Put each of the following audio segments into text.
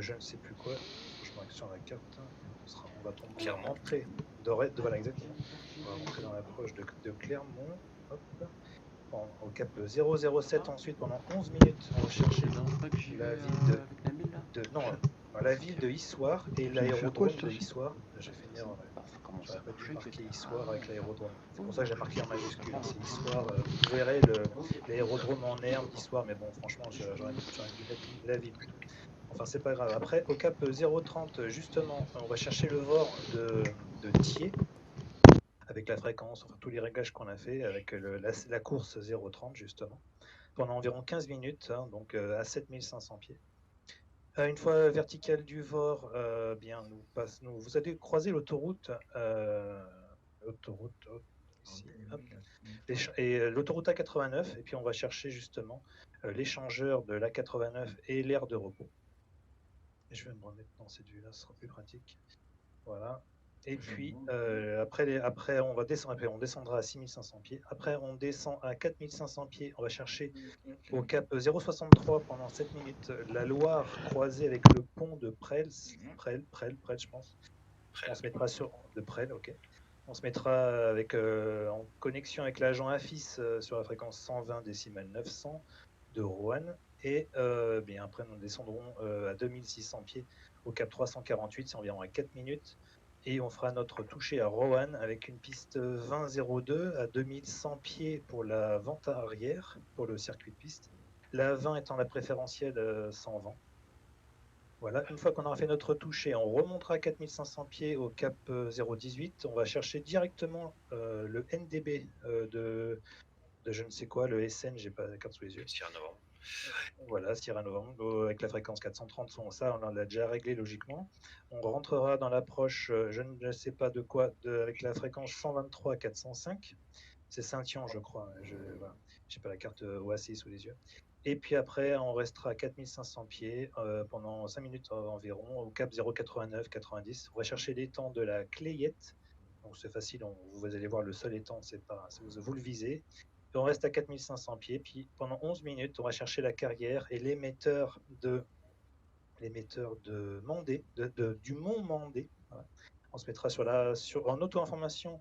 je ne sais plus quoi. Je marque sur la carte. On va tomber Clermont. en entrée voilà, exactement. On va rentrer dans l'approche de Clermont. Hop. Au cap 007 ensuite pendant 11 minutes. On va chercher la ville la ville de Issoire et l'aérodrome de Issoire. J'ai fait une erreur. J'aurais pas dû marquer Issoire avec l'aérodrome. C'est pour ça que j'ai marqué en majuscule. C'est Issoire. Vous verrez l'aérodrome en herbe d'Issoire, mais bon, franchement, j'aurais dû mettre la ville plutôt. Enfin, c'est pas grave. Après, au cap 030, justement, on va chercher le VOR de Thiers avec la fréquence, enfin tous les réglages qu'on a fait avec la course 030 justement, pendant environ 15 minutes, hein, donc à 7500 pieds. Une fois verticale du VOR, bien vous allez croiser l'autoroute, ici, hop, et l'autoroute A89, et puis on va chercher justement l'échangeur de l'A89 et l'aire de repos. Et je vais me remettre dans cette vue-là, ce sera plus pratique. Voilà. Et puis après on descendra à 6500 pieds. Après on descend à 4500 pieds. On va chercher au cap 063 pendant 7 minutes la Loire croisée avec le pont de Presles, je pense. On se mettra sur de Presles, ok. On se mettra avec en connexion avec l'agent AFIS sur la fréquence 120 décimales 900 de Roanne. Et bien après nous descendrons à 2600 pieds au cap 348, c'est environ à 4 minutes. Et on fera notre toucher à Roanne avec une piste 20.02 à 2100 pieds pour la vente arrière, pour le circuit de piste. La 20 étant la préférentielle sans vent. Voilà, une fois qu'on aura fait notre toucher, on remontera à 4500 pieds au cap 018. On va chercher directement le NDB de je ne sais quoi, le SN, j'ai pas la carte sous les yeux. Sierra Novembre. Voilà, Sierra Novembre, avec la fréquence 430, ça on l'a déjà réglé logiquement. On rentrera dans l'approche, je ne sais pas de quoi, avec la fréquence 123 405. C'est Saint-Yon, je crois. Je n'ai pas la carte OAC sous les yeux. Et puis après, on restera à 4500 pieds pendant 5 minutes environ, au cap 089 90. On va chercher l'étang de la Clayette. Donc c'est facile, vous allez voir le seul étang, c'est pas, vous le visez. Et on reste à 4500 pieds, puis pendant 11 minutes, on va chercher la carrière et l'émetteur de Mandé, du mont Mandé. Voilà. On se mettra en auto-information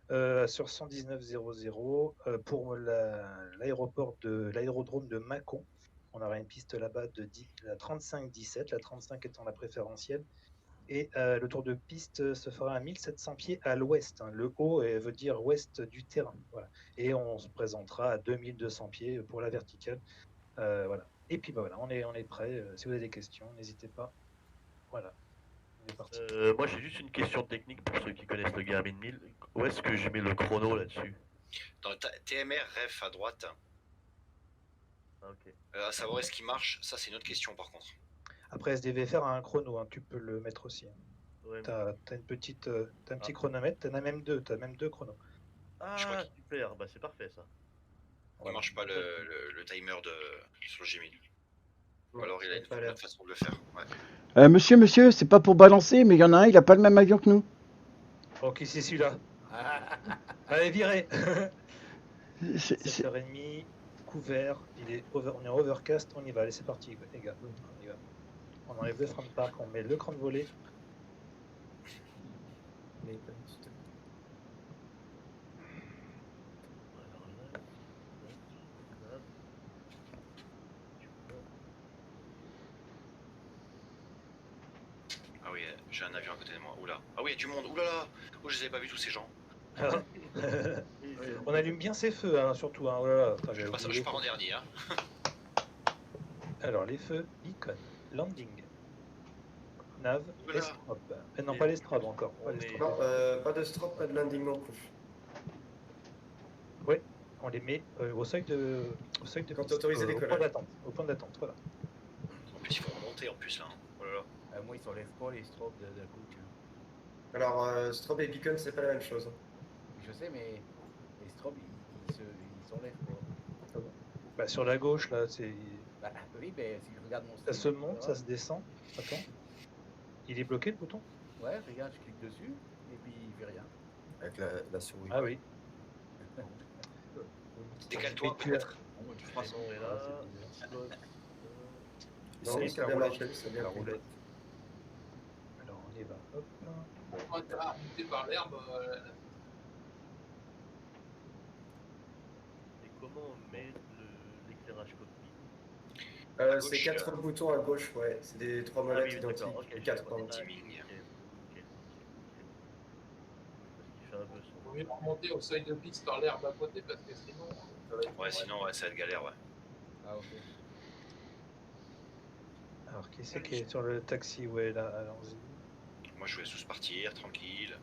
sur 119.00 pour l'aérodrome de Mâcon. On aura une piste là-bas de la 35-17, la 35 étant la préférentielle. Et le tour de piste se fera à 1700 pieds à l'ouest. Hein. Le haut veut dire ouest du terrain. Voilà. Et on se présentera à 2200 pieds pour la verticale. Voilà. Et puis voilà, on est prêt. Si vous avez des questions, n'hésitez pas. Voilà. On est parti. Moi j'ai juste une question technique pour ceux qui connaissent le Garmin 1000. Où est-ce que je mets le chrono là-dessus? Dans le TMR ref à droite. Ah, ok. À savoir est-ce qu'il marche, ça c'est une autre question par contre. Après SDVFR a un chrono, hein, tu peux le mettre aussi. Hein. Ouais, T'as une petite, un petit chronomètre, t'as même deux chronos. Ah super, bah c'est parfait ça. Il ne marche pas le timer sur le G1000. Ou alors il a une autre façon de le faire. Ouais. Monsieur, c'est pas pour balancer, mais il y en a un, il a pas le même avion que nous. Ok, c'est celui-là. Allez, virez. 7h30, couvert, on est en overcast, on y va, allez c'est parti les gars, on y va. On enlève le frein de parc, on met le cran de volée. Ah oui, j'ai un avion à côté de moi, oula. Ah oui, il y a du monde, oulala. Oh, je les avais pas vus tous ces gens. On allume bien ces feux, hein, surtout. Hein. Oh là là. Enfin, je pars en dernier. Hein. Alors, les feux, beacon, landing, nav, estrop. Non, pas l'estrop encore. Pas de strop, pas de landing non plus. Oui, on les met au seuil de quand tu autorises les décollage. Au point d'attente, voilà. En plus, ils vont remonter en plus là. Oh là là. Moi, ils s'enlèvent pas les strobes de cook. Alors, strop et beacon, c'est pas la même chose. Je sais, mais les strobes, ils s'enlèvent pas. Ah bon. Bah, sur la gauche, là, c'est. Bah, oui, mais si je regarde mon ça se monte, ça se descend. Attends. Il est bloqué le bouton? Ouais, regarde, je clique dessus et puis il fait rien. Avec la souris. Ah oui. Décale-toi peut-être. Tu feras son là. Non, ça a bien marché, ça a bien pris. Hop. On va remonter par l'herbe. Et comment on met l'éclairage cockpit? C'est 4 boutons à gauche, ouais. C'est des 3 Ah molettes oui, identiques. d'accord, ok. 4, pardon. Timing. Parce qu'il fait un peu son. Il vaut mieux remonter au seuil de piste par l'herbe à côté parce que sinon, ça va être. Ouais, sinon, ouais, ça va être galère, ouais. Ah, ok. Alors, qui c'est qui est sur le taxiway là? Allons-y. Moi, je vais tous partir, tranquille.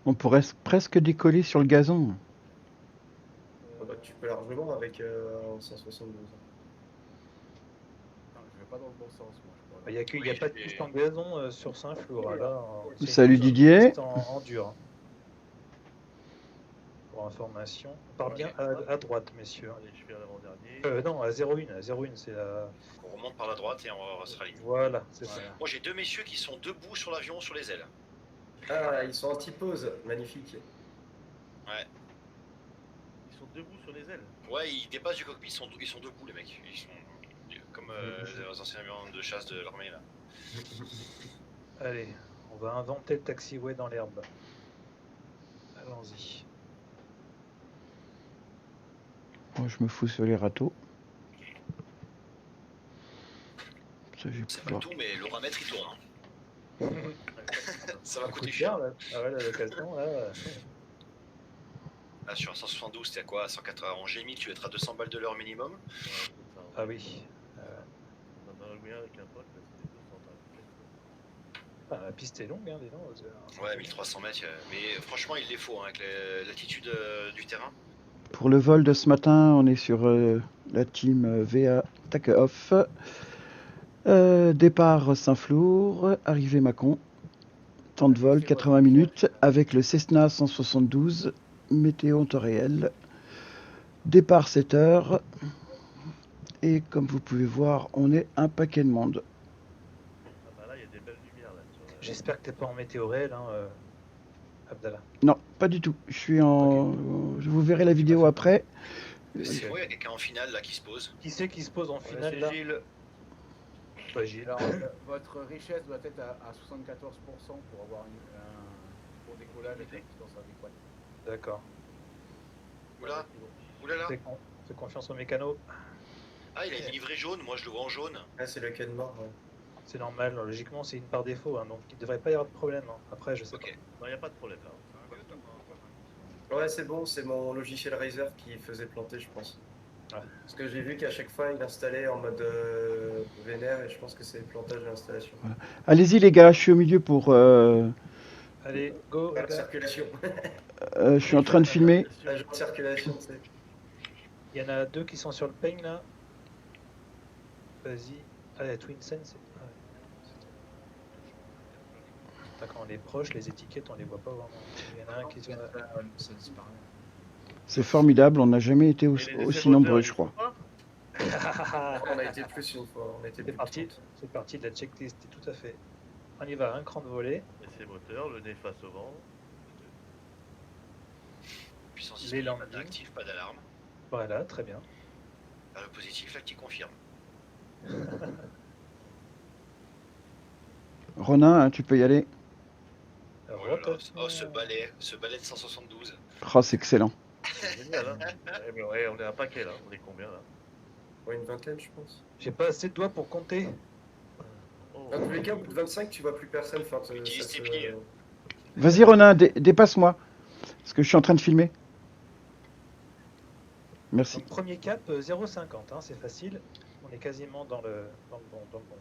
On pourrait presque décoller sur le gazon. Tu peux largement avec un 172. Non, je vais pas dans le bon sens, moi, je crois. Il n'y a pas de piste en gazon sur Saint-Flour. Là, c'est Salut une Didier. piste en dur. Pour information. On part bien à droite, messieurs. Allez, je fais à l'avant-dernier. Non, à 0,1. À 0,1, c'est la. On remonte par la droite et on se ralligne. Voilà, c'est ça. Moi, j'ai 2 messieurs qui sont debout sur l'avion, sur les ailes. Ah, ils sont anti-pause. Magnifique. Ouais. Ils sont debout sur les ailes. Ouais, ils dépassent du cockpit, ils sont debout, les mecs. Ils sont comme les anciens avions de chasse de l'armée, là. Allez, on va inventer le taxiway dans l'herbe. Allons-y. Moi, je me fous sur les râteaux. Ça, je vais C'est pas pouvoir. tout, mais l'oramètre il tourne. Hein. Ça va coûter cher cher. là. Ah ouais, la location là. Là, sur un 172, t'es à quoi? 180 en G1000, tu vas être à 200 balles de l'heure minimum. Ouais, c'est ça. Ah oui. On en a eu un avec un pote, là, c'était 200 balles. La piste est longue, hein, dis donc. Ouais, 1300 mètres. Mais franchement, il les faut hein, avec l'attitude du terrain. Pour le vol de ce matin, on est sur la team VA Take-Off. Départ Saint-Flour, arrivée Mâcon. Temps de vol 80 minutes avec le Cessna 172. Météo en temps réel. Départ 7 heures. Et comme vous pouvez voir, on est un paquet de monde. Ah bah là, il y a des belles lumières là. J'espère que t'es pas en météo réel, hein, Abdallah. Non, pas du tout. Je suis en. Je vous verrez la vidéo après. C'est vrai, il y a quelqu'un en finale là qui se pose. Qui c'est qui se pose en finale C'est là? Gilles. Pas Gilles. Alors, votre richesse doit être à 74% pour avoir un bon décollage avec la distance adéquate. D'accord. Oula, oulala. Fais confiance au mécano. Ah, il a une livrée jaune, moi je le vois en jaune. Ah, c'est le quai de mort, ouais. C'est normal, logiquement c'est une par défaut, hein, donc il devrait pas y avoir de problème. Hein. Après, je sais Ok. Non, il n'y a pas de problème là. Ouais, c'est bon, c'est mon logiciel Razer qui faisait planter, je pense. Ouais. Parce que j'ai vu qu'à chaque fois, il installait en mode vénère et je pense que c'est le plantage de l'installation. Voilà. Allez-y les gars, je suis au milieu pour. Allez, go. La les gars. circulation. Je suis en train de filmer. La circulation, c'est. Il y en a 2 qui sont sur le peigne là. Vas-y. Ah, la Twin Sense. Quand on est proche, les étiquettes on les voit pas vraiment. Il y en a un qui est Ça disparaît. C'est formidable, on n'a jamais été Et aussi les essais nombreux, moteurs, je ils crois. font pas On a été plus une fois. On a été C'est plus parti. de 30. C'est parti de la checklist, tout à fait. On y va, un cran de volée. Essai moteur, le nez face au vent. Puissance Les disponible, landings. pas actif, pas d'alarme. Voilà, très bien. Vers le positif, là, tu confirmes. Ronin, hein, tu peux y aller. Oh là là, oh, ce balai de 172. Oh, c'est excellent. C'est génial, hein. Mais ouais, on est un paquet là. On est combien là? Ouais, une vingtaine, je pense. J'ai pas assez de doigts pour compter. Oh. Dans tous les cas, au bout de 25, tu vois plus personne. Enfin, Utilise ça tes se- pieds. Vas-y Ronin, dépasse-moi. Parce que je suis en train de filmer. Merci. Donc, premier cap 0,50, hein, c'est facile. On est quasiment dans le bon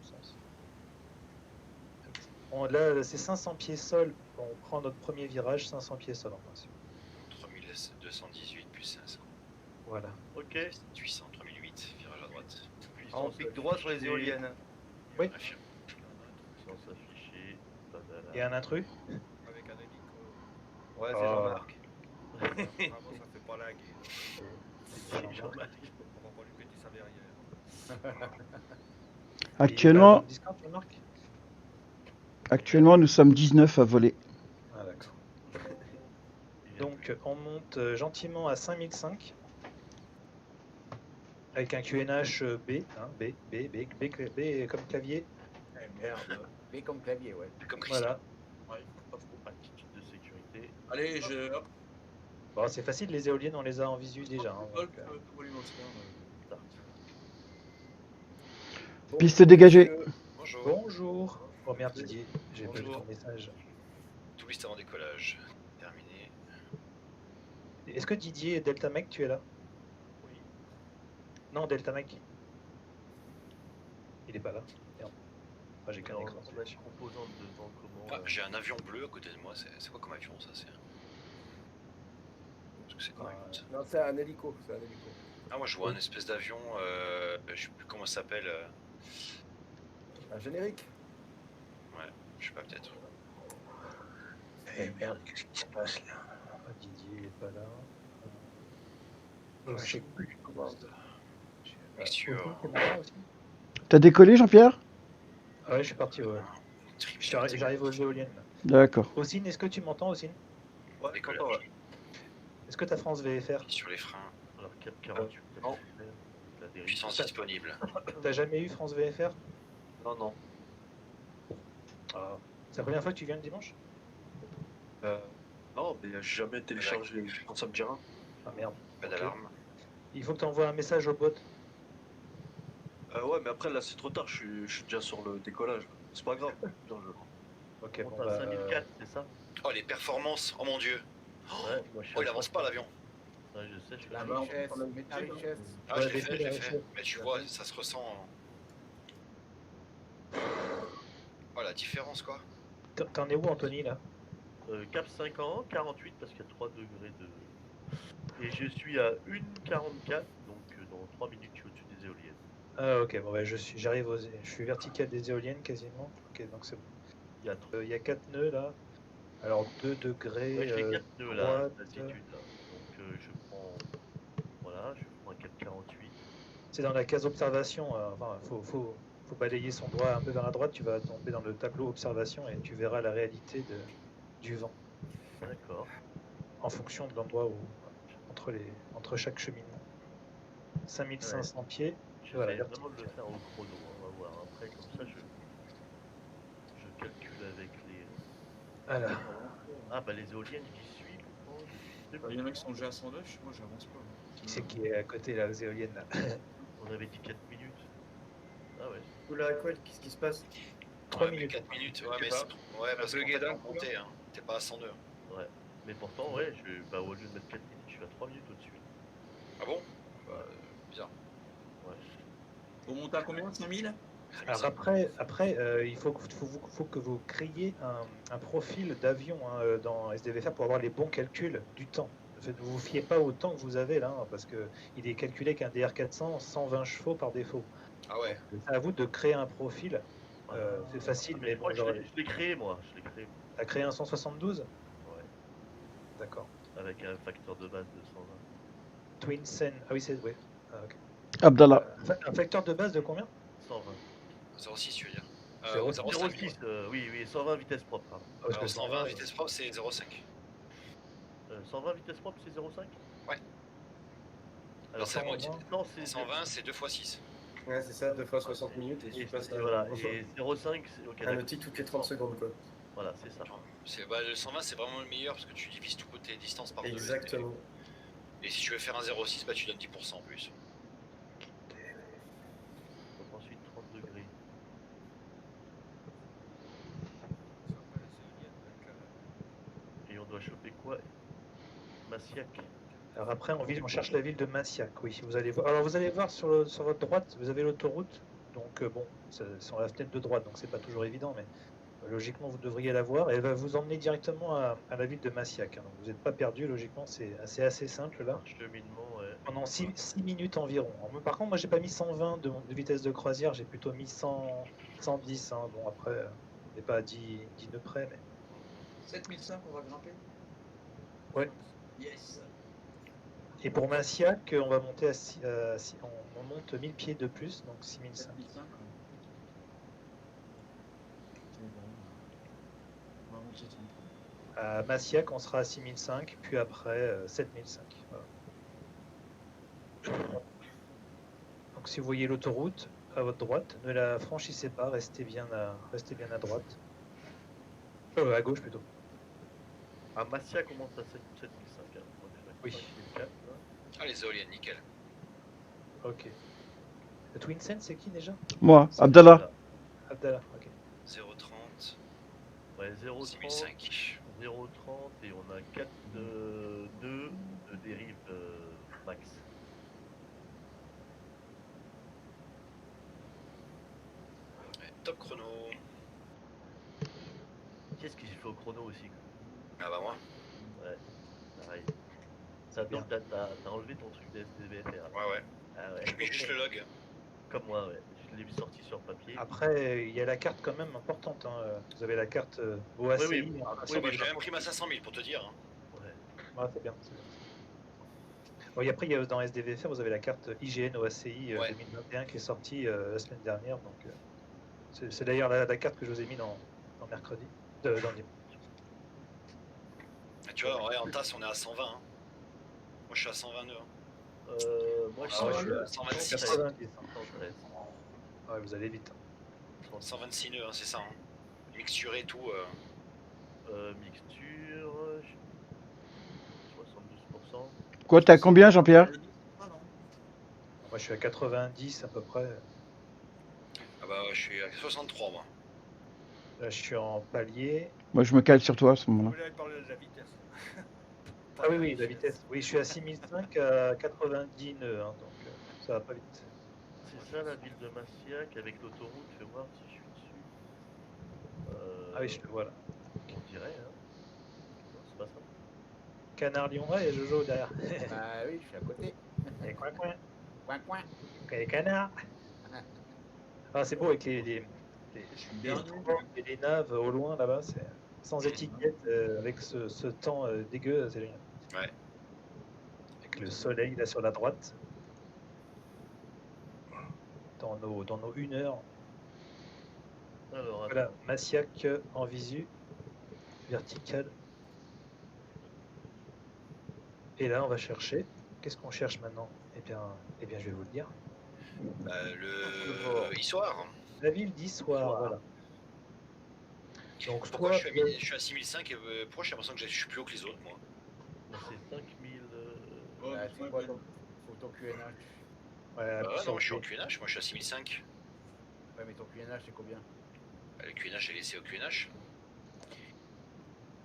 sens. Bon, là, c'est 500 pieds sol. On prend notre premier virage, 500 pieds sol en principe. 3218 plus 500. Voilà. Ok. 800, 3008, virage à droite. Ah, on pique droit sur les éoliennes. Oui. Affirme. Puissance affichée. Il y a un intrus. Avec un hélico. Ouais, Oh. c'est Jean-Marc. Vraiment, ça fait pas lag. C'est Jean-Marc. On va pas lui péter sa verrière. Actuellement, Il est pas dans le Discord, Jean-Marc actuellement, nous sommes 19 à voler. Ah, d'accord. Donc, on monte gentiment à 5005 avec un QNH B, hein, B comme clavier. Merde. Mais comme clavier, ouais. Comme Christian. Voilà. Ouais, pas trop pratique de sécurité. Allez, je. Hop, Bon, c'est facile, les éoliennes, on les a en visu déjà. Hein, hop, donc, volume Oscar. Start. Piste dégagée. Bonjour. Bonjour. Oh merde, Didier, j'ai pas vu Bonjour. ton message. Tout liste avant décollage. Terminé. Est-ce que Didier Delta Mec, tu es là? Oui. Non, Delta Mec. Il est pas là. Merde. Ah, j'ai qu'un Alors, écran. on a une composante devant comment Ah, j'ai un avion bleu à côté de moi. C'est quoi comme avion ça? C'est. Parce que c'est quoi Ah, ça Non, c'est un hélico. C'est un hélico. Ah, moi je vois un espèce d'avion. Je sais plus comment ça s'appelle. Un générique. Je sais pas, peut-être. Eh merde, qu'est-ce qui se passe là? Ah, Didier il est pas là. Ouais. Je sais plus comment. Mixture. T'as décollé, Jean-Pierre? Ah ouais, je suis parti, ouais. J'arrive aux éoliennes. là. D'accord. Ossine, est-ce que tu m'entends, Ossine? Ouais, Décollage. content, ouais. Est-ce que t'as France VFR? Sur les freins. Alors, cap 48. non. La dérive. Puissance disponible. T'as jamais eu France VFR? Non, non. Ah. C'est la première fois que tu viens le dimanche? Non, mais j'ai jamais téléchargé. Je pense que ça me dira. Ah merde. Pas Ok. d'alarme. Il faut que tu envoies un message au bot. Ouais, mais après, là, c'est trop tard. Je suis déjà sur le décollage. C'est pas grave. Dans le jeu. Ok, On bon, monte à 5004, c'est ça? Oh, les performances. Oh mon dieu. Ouais, moi je suis Oh, il à avance pas l'avion. Ouais, je sais, je La fais richesse. Mais ta richesse. Ah, Ouais, je l'ai des fait, fois, je l'ai la fait. richesse. Mais tu vois, ça se ressent. Oh, la différence quoi. T'en es où, Anthony, là? Cap 50, 48 parce qu'il y a 3 degrés de. Et je suis à 1,44, donc dans 3 minutes je suis au-dessus des éoliennes. Ah ok, bon, bah, je suis vertical des éoliennes quasiment. Ok, donc c'est bon. Il y a Il y a 4 nœuds là. Alors 2 degrés. ouais, je fais 4 nœuds là, droite. d'altitude là. Donc je prends. Voilà, je prends un cap 48. C'est dans la case observation. Enfin, faut balayer son doigt un peu vers la droite. Tu vas tomber dans le tableau observation et tu verras la réalité du vent D'accord. en fonction de l'endroit où entre chaque cheminement. 5500 pieds. Voilà, J'essaie vraiment de le faire au chrono, on va voir. Après, comme ça, je calcule avec les. Voilà. Ah, bah les éoliennes, j'y suis. Pourtant, je suis Il y en a qui sont déjà à 102, moi j'avance pas. Qui c'est qui est à côté là, aux éoliennes là? On avait dit 4 minutes. Ah ouais. Oula, quoi, qu'est-ce qui se passe? 3 Ouais, mais minutes. 4 minutes. Ouais, Je sais mais pas. c'est. Ouais, parce que bugué t'es d'un en coup, montée, hein. T'es pas à 102. Ouais. Mais pourtant, ouais, bah, au lieu de mettre 4 minutes, je suis à 3 minutes au-dessus. Ah bon? Bizarre. Ouais. Faut monter à combien? 5000? Alors après il faut que vous créiez un profil d'avion hein, dans SDVFR pour avoir les bons calculs du temps. Ne vous fiez pas au temps que vous avez là, hein, parce qu'il est calculé qu'un DR400, 120 chevaux par défaut. Ah ouais. C'est à vous de créer un profil. C'est facile, mais bon, moi, je l'ai créé, moi. Je l'ai créé. t'as créé un 172? Ouais. D'accord. Avec un facteur de base de 120. Twin Sen. Ah oui, c'est. Ouais. Ah, ok. Abdallah. Un facteur de base de combien? 120. 0,6 tu veux dire? 0,6, oui, 120 vitesse propre. Pardon. Parce que Alors 120 vitesse propre c'est 0,5. 120 vitesse propre, c'est 0,5? Ouais. Alors, c'est la 120, moitié. non, c'est 120 c'est 2 x 6. Ouais, c'est ça, 2 fois 60 minutes et tu passes à voilà, et 0,5, c'est ok. un outil toutes les 30 secondes, quoi. Voilà, c'est ça. Le 120 c'est vraiment le meilleur parce que tu divises toutes tes distances par 2. Exactement. Et si tu veux faire un 0,6, bah tu donnes 10% en plus. Donc ensuite 30 degrés. Et on doit choper quoi? Massiac. Alors après, on cherche la ville de Massiac, oui. Vous allez voir. Alors vous allez voir sur votre droite, vous avez l'autoroute. Donc bon, c'est sur la fenêtre de droite, donc c'est pas toujours évident, mais logiquement vous devriez la voir. Elle va vous emmener directement à la ville de Massiac. Hein. Donc vous n'êtes pas perdu, logiquement, c'est assez simple là. Cheminement, ouais. Pendant 6 minutes environ. Alors, par contre, moi j'ai pas mis 120 de vitesse de croisière, j'ai plutôt mis 110. Hein. Bon après, on n'est pas à 10 nœuds près, mais. 7005, on va grimper? Ouais. Yes. Et pour Massiac, on va monter on monte 1000 pieds de plus, donc 6005. 7005. C'est bon. On va monter ton. À Massiac, on sera à 6005, puis après 7005. Voilà. Donc si vous voyez l'autoroute, à votre droite. Ne la franchissez pas, restez bien à droite. À gauche plutôt. Ah, Massia commence à 7005. Hein. Donc, Oui. 5004, là. Ah, les éoliennes, nickel. Ok. Le Twin Sen, c'est qui déjà? Moi, Abdallah. Abdallah, ok. 0,30. Ouais, 0,30. 6005. 0,30 et on a 4 2 de dérive max. Ouais, top chrono. Qu'est-ce que j'ai fait au chrono aussi? Ah bah moi. Ouais, pareil. Ça, donc t'as enlevé ton truc de SDVFR. Ouais. Ah ouais. J'ai mis juste le log. Comme moi, ouais. Je l'ai sorti sur papier. Après, il y a la carte quand même importante. Hein. Vous avez la carte OACI. Oui, J'ai même pris ma 500 000 pour te dire. Hein. Ouais. Ouais, c'est bien. Bon, et après, dans SDVFR, vous avez la carte IGN OACI 2021 qui est sortie la semaine dernière. Donc, c'est d'ailleurs la carte que je vous ai mis dans mercredi. Dans dimanche. Tu vois, ouais, en tasse, on est à 120. Hein. Moi, je suis à 122. Hein. Moi, je suis à 126. 113. Ouais, vous allez vite. 126 nœuds, hein, c'est ça. Hein. Mixture et tout. Mixture. 72%. Quoi, t'as combien, Jean-Pierre? Moi, je suis à 90 à peu près. Ah bah, je suis à 63, moi. Là, je suis en palier. Moi, je me cale sur toi à ce moment-là. Vous voulez parler de la vitesse. Ah oui, la vitesse. Oui, je suis à 6005 à 90 nœuds, hein, donc ça va pas vite. C'est ça la ville de Massiac avec l'autoroute. Fais voir si je suis dessus. Ah oui, je le vois là. On dirait, hein. Non, c'est pas ça. Canard Lyon, ouais, il y a Jojo derrière. Bah oui, je suis à côté. Et coin. Coin. Les canards. Ah, c'est beau avec les naves au loin là-bas, c'est sans étiquette, avec ce temps dégueu, c'est génial. Ouais. Avec le soleil là sur la droite. Dans nos 1 heure. Alors, voilà, Massiac en visu, vertical. Et là, on va chercher. Qu'est-ce qu'on cherche maintenant? Eh bien, je vais vous le dire. Le Issoire. La ville d'Issoire, voilà. Donc, pourquoi je suis à 6005 et pourquoi j'ai l'impression que je suis plus haut que les autres, moi? c'est 5000. C'est quoi ton QNH? Ouais, non, je suis en QNH, moi je suis à 6005. Ouais, mais ton QNH c'est combien? Le QNH, j'ai laissé au QNH.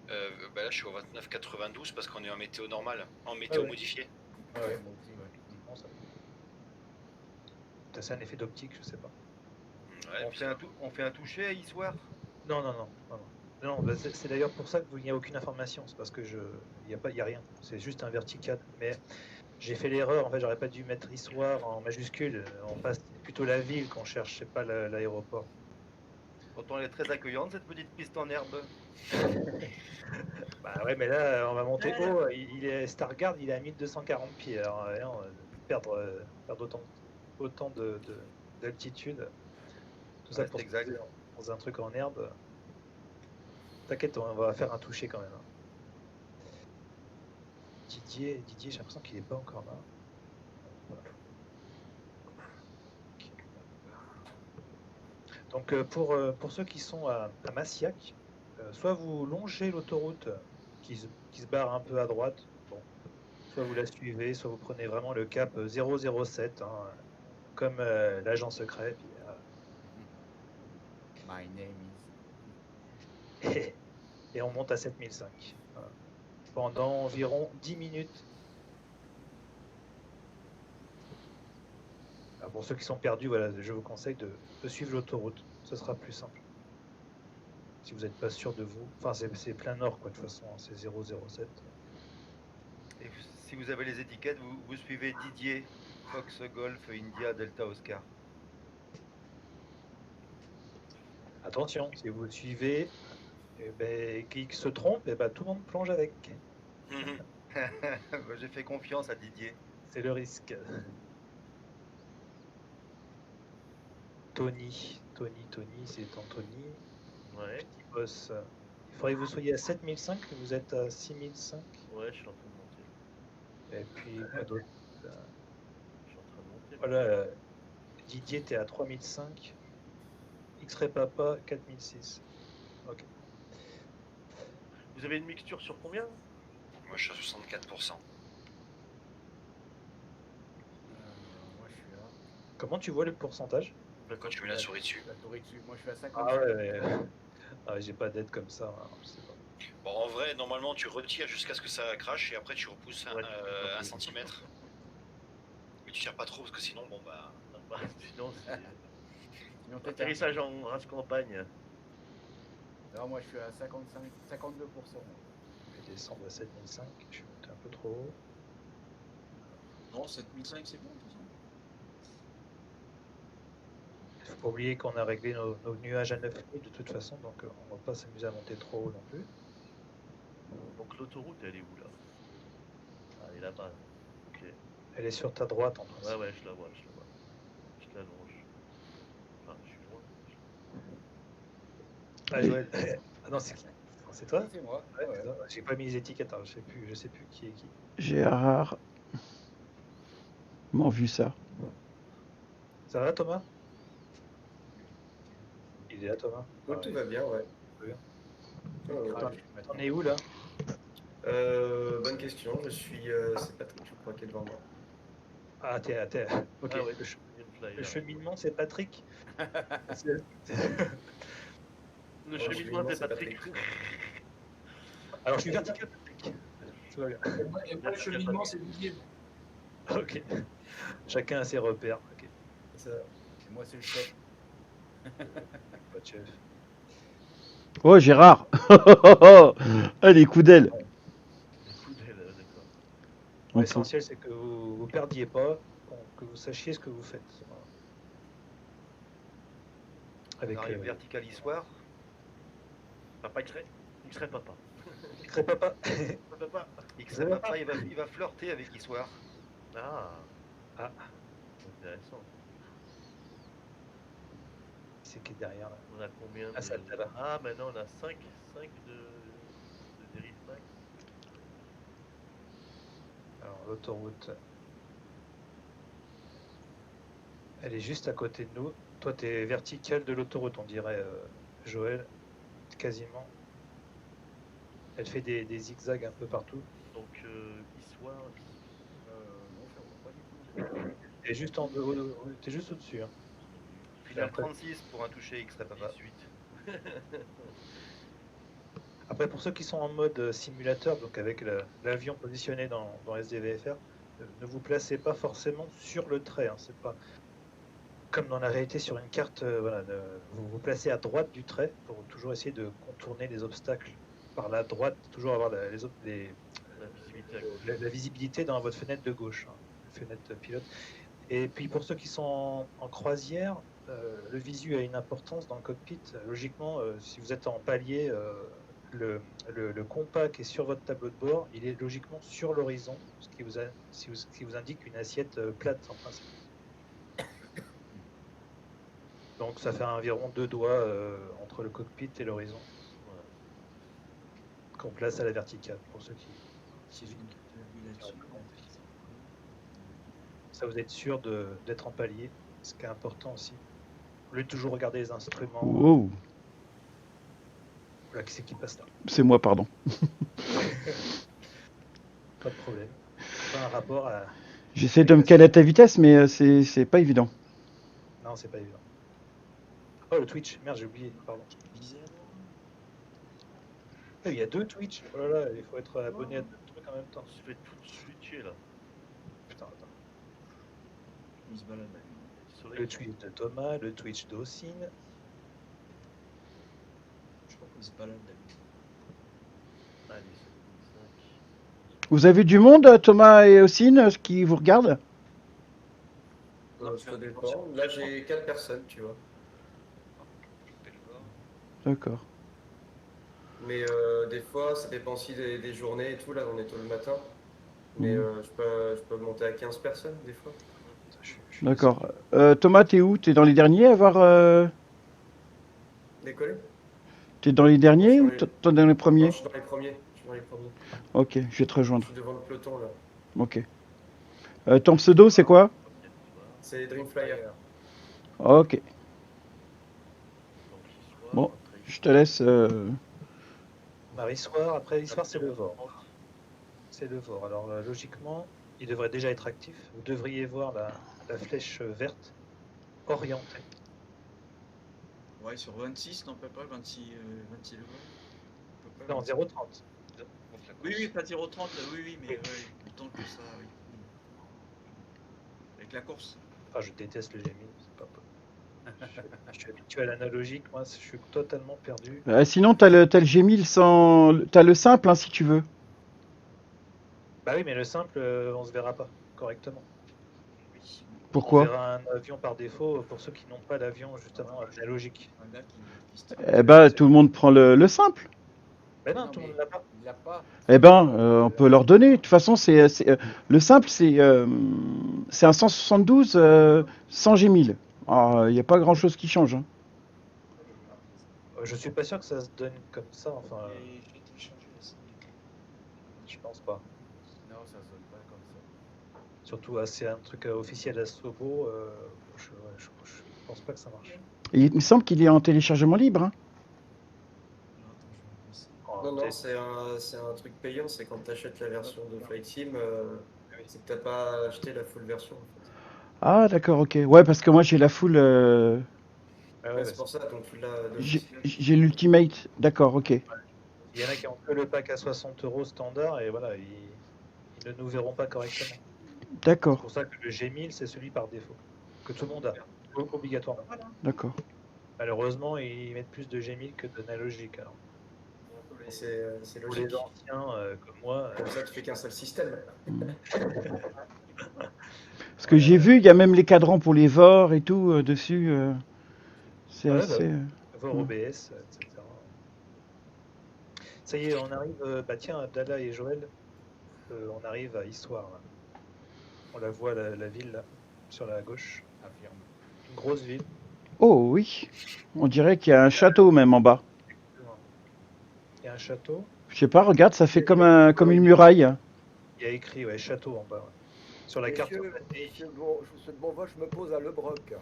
Là, je suis au 29,92 parce qu'on est en météo normal, en météo modifié. Ouais. Bon, ça. C'est un effet d'optique, je sais pas. Ouais, on fait un toucher à Issoire? Non, bah, c'est d'ailleurs pour ça qu'il n'y a aucune information. C'est parce que il y a rien. C'est juste un vertical. Mais j'ai fait l'erreur. En fait, j'aurais pas dû mettre Issoire en majuscule. On passe plutôt la ville qu'on cherche, c'est pas l'aéroport. Pourtant, elle est très accueillante cette petite piste en herbe. Bah ouais, mais là, on va monter haut. Il est Stargard, il est à 1240 pieds. Alors, perdre autant d'altitude. Tout ça pour dans un truc en herbe. T'inquiète, on va faire un toucher quand même. Didier, j'ai l'impression qu'il n'est pas encore là. Voilà. Donc pour ceux qui sont à Massiac, soit vous longez l'autoroute qui se barre un peu à droite, bon. Soit vous la suivez, soit vous prenez vraiment le cap 007, hein, comme l'agent secret. Puis, My name is... et on monte à 7005. Voilà. Pendant environ 10 minutes. Alors pour ceux qui sont perdus, voilà, je vous conseille de suivre l'autoroute. Ce sera plus simple. Si vous n'êtes pas sûr de vous. Enfin, c'est plein nord, quoi, de toute façon. C'est 007. Et si vous avez les étiquettes, vous suivez Didier, Fox Golf, India, Delta Oscar. Attention, si vous le suivez, qui se trompe, tout le monde plonge avec. J'ai fait confiance à Didier. C'est le risque. Tony, c'est Anthony. Ouais. Petit boss. Il faudrait que vous soyez à 7005, vous êtes à 6005. Ouais, je suis en train de monter. Et puis, quoi d'autre? Je suis en train de monter. Voilà. Didier, t'es à 3005. X-Ray Papa, 4006. Ok. Vous avez une mixture sur combien? Moi, je suis à 64%. Moi je suis à. Comment tu vois le pourcentage? Quand tu mets la souris dessus. La souris dessus. Moi je suis à 50. Ah ouais, ah, j'ai pas d'aide comme ça. Hein, je sais pas. Bon, en vrai, normalement, tu retires jusqu'à ce que ça crache et après tu repousses un centimètre. Mais tu tires pas trop parce que sinon, bon bah. Sinon, c'est atterrissage en race campagne. Non, moi je suis à 52%. Je vais descendre à 7005. Je suis monté un peu trop haut. Non, 7005 c'est bon. Il faut pas oublier qu'on a réglé nos nuages à 9000 de toute façon, donc on va pas s'amuser à monter trop haut non plus. Donc l'autoroute, elle est où là? Ah, elle est là-bas. Ok. Elle est sur ta droite en principe. Ouais, je la vois. Je l'allonge. Enfin, je suis loin. Ah, Joël. Ah non, c'est qui? C'est toi? C'est moi. Ouais. J'ai pas mis les étiquettes, alors je sais plus qui est qui. Gérard. M'en vu ça. Ça va Thomas? Il est là Thomas? Ouais, tout va bien, ouais. T'en es où là? Bonne question, je suis. C'est Patrick, je crois, qui est devant moi. Ah, t'es. Ok. Ah ouais, le cheminement, c'est Patrick. Le cheminement, c'est Patrick. Alors, je suis vertical, Patrick. Tout va bien. Et moi, le cheminement, c'est Didier. Ok. Chacun a ses repères. Ok. Et moi, c'est le chef. Pas de chef. Oh, Gérard. Ah, les coups d'aile. D'accord. L'essentiel, c'est que vous perdiez pas, que vous sachiez ce que vous faites. Voilà. Avec on arrive vertical histoire. Papa X-Ray Papa. X-Ray Papa. X-Ray Papa, il va flirter avec histoire. Ah. Intéressant. C'est qui est derrière là? On a combien de... ça là. Ah, maintenant on a 5 de dérive max. Alors, l'autoroute, elle est juste à côté de nous. Toi, tu es vertical de l'autoroute, on dirait, Joël, quasiment. Elle fait des zigzags un peu partout. Donc, histoire. Non, ça va pas du tout. Et juste en haut, t'es juste au-dessus. Hein. Final 36 pour un toucher X-Ray Papa. 18. Après, pour ceux qui sont en mode simulateur, donc avec l'avion positionné dans SDVFR, ne vous placez pas forcément sur le trait. Hein. C'est pas comme dans la réalité sur une carte. Voilà, vous vous placez à droite du trait pour toujours essayer de contourner les obstacles par la droite, toujours avoir la visibilité dans votre fenêtre de gauche, hein, fenêtre pilote. Et puis pour ceux qui sont en croisière, le visu a une importance dans le cockpit. Logiquement, si vous êtes en palier, le compas qui est sur votre tableau de bord, il est logiquement sur l'horizon, ce qui vous indique une assiette plate en principe. Donc ça fait environ 2 doigts entre le cockpit et l'horizon. Voilà. Qu'on place à la verticale, pour ceux qui ça, vous êtes sûr d'être en palier, ce qui est important aussi. Au lieu de toujours regarder les instruments. Wow. Voilà, qui c'est qui passe là? C'est moi, pardon. Pas de problème. Pas un rapport à... J'essaie de me caler à ta vitesse, mais c'est pas évident. Non, c'est pas évident. Oh, le Twitch. Merde, j'ai oublié. Pardon. Il y a 2 Twitch. Oh là là, il faut être abonné à 2 trucs en même temps. Je vais tout switcher là. Putain, attends. Il se balade. Le Twitch de Thomas, le Twitch d'Ossine. Je crois qu'il se balade. Allez, 5. Vous avez du monde, Thomas et Ossine, qui vous regardent? Ça dépend. Là, j'ai 4 personnes, tu vois. D'accord. Mais des fois, ça dépend aussi des journées et tout. Là, on est tôt le matin. Mais je peux monter à 15 personnes, des fois. D'accord. Thomas, t'es où? T'es dans les derniers à avoir... Décoller? T'es dans les derniers ou t'es dans les premiers? Non, je suis dans les premiers. Ok, je vais te rejoindre. Je suis devant le peloton, là. Ok. Ton pseudo, c'est quoi? C'est Dreamflyer. Ok. Donc, Issoire, Bon, après je te laisse. Marie-Soir, après l'histoire, c'est le Vore. C'est le Vore. Alors, logiquement, il devrait déjà être actif. Vous devriez voir la flèche verte orientée. Ouais, sur 26, non, peut pas, 26 level. Non, 0,30. Oui, pas 0,30, oui, mais autant que ça, oui. Avec la course. Enfin, je déteste le G1000, c'est pas possible. Je suis habitué à l'analogique, moi, je suis totalement perdu. Sinon, t'as le G1000 sans. T'as le simple, hein, si tu veux. Bah oui, mais le simple, on se verra pas correctement. Oui. Pourquoi? On verra un avion par défaut pour ceux qui n'ont pas l'avion, justement, analogique. Un gars qui Eh ben, tout le monde prend le simple. Mais non, tout le monde l'a pas. Il l'a pas. Eh ben, on peut leur donner. De toute façon, le simple, c'est un 172 sans G1000. Alors, il n'y a pas grand-chose qui change. Hein. Je suis pas sûr que ça se donne comme ça, enfin, je pense pas. Non, ça sonne pas comme ça. Surtout, c'est un truc officiel à Sobo, je pense pas que ça marche. Et il me semble qu'il est en téléchargement libre. Hein. Non, c'est un truc payant, c'est quand tu achètes la version de Flight Sim, c'est que t'as pas acheté la full version. En fait. Ah, d'accord, ok. Ouais, parce que moi, j'ai la full. C'est pour ça, donc tu l'as. J'ai l'Ultimate, d'accord, ok. Il y en a qui ont que le pack à 60 € standard et voilà, ils ne nous verront pas correctement. D'accord. C'est pour ça que le G1000, c'est celui par défaut, que tout le monde a, obligatoirement. D'accord. Malheureusement, ils mettent plus de G1000 que d'analogique. C'est Pour logique. les anciens comme moi. Comme ça, tu fais qu'un seul système. Parce que j'ai vu, il y a même les cadrans pour les VOR et tout dessus. C'est assez. VOR OBS, etc. Ça y est, on arrive. Bah tiens, Abdallah et Joël, on arrive à Histoire. Là. On la voit, la ville, là, sur la gauche. Affirme. Une grosse ville. Oh oui. On dirait qu'il y a un château même en bas. Il y a un château. Je sais pas, regarde, ça fait comme une muraille. Il y a écrit château en bas. Ouais. Sur la carte. Monsieur de Bonvoche, je me pose à Le Broc.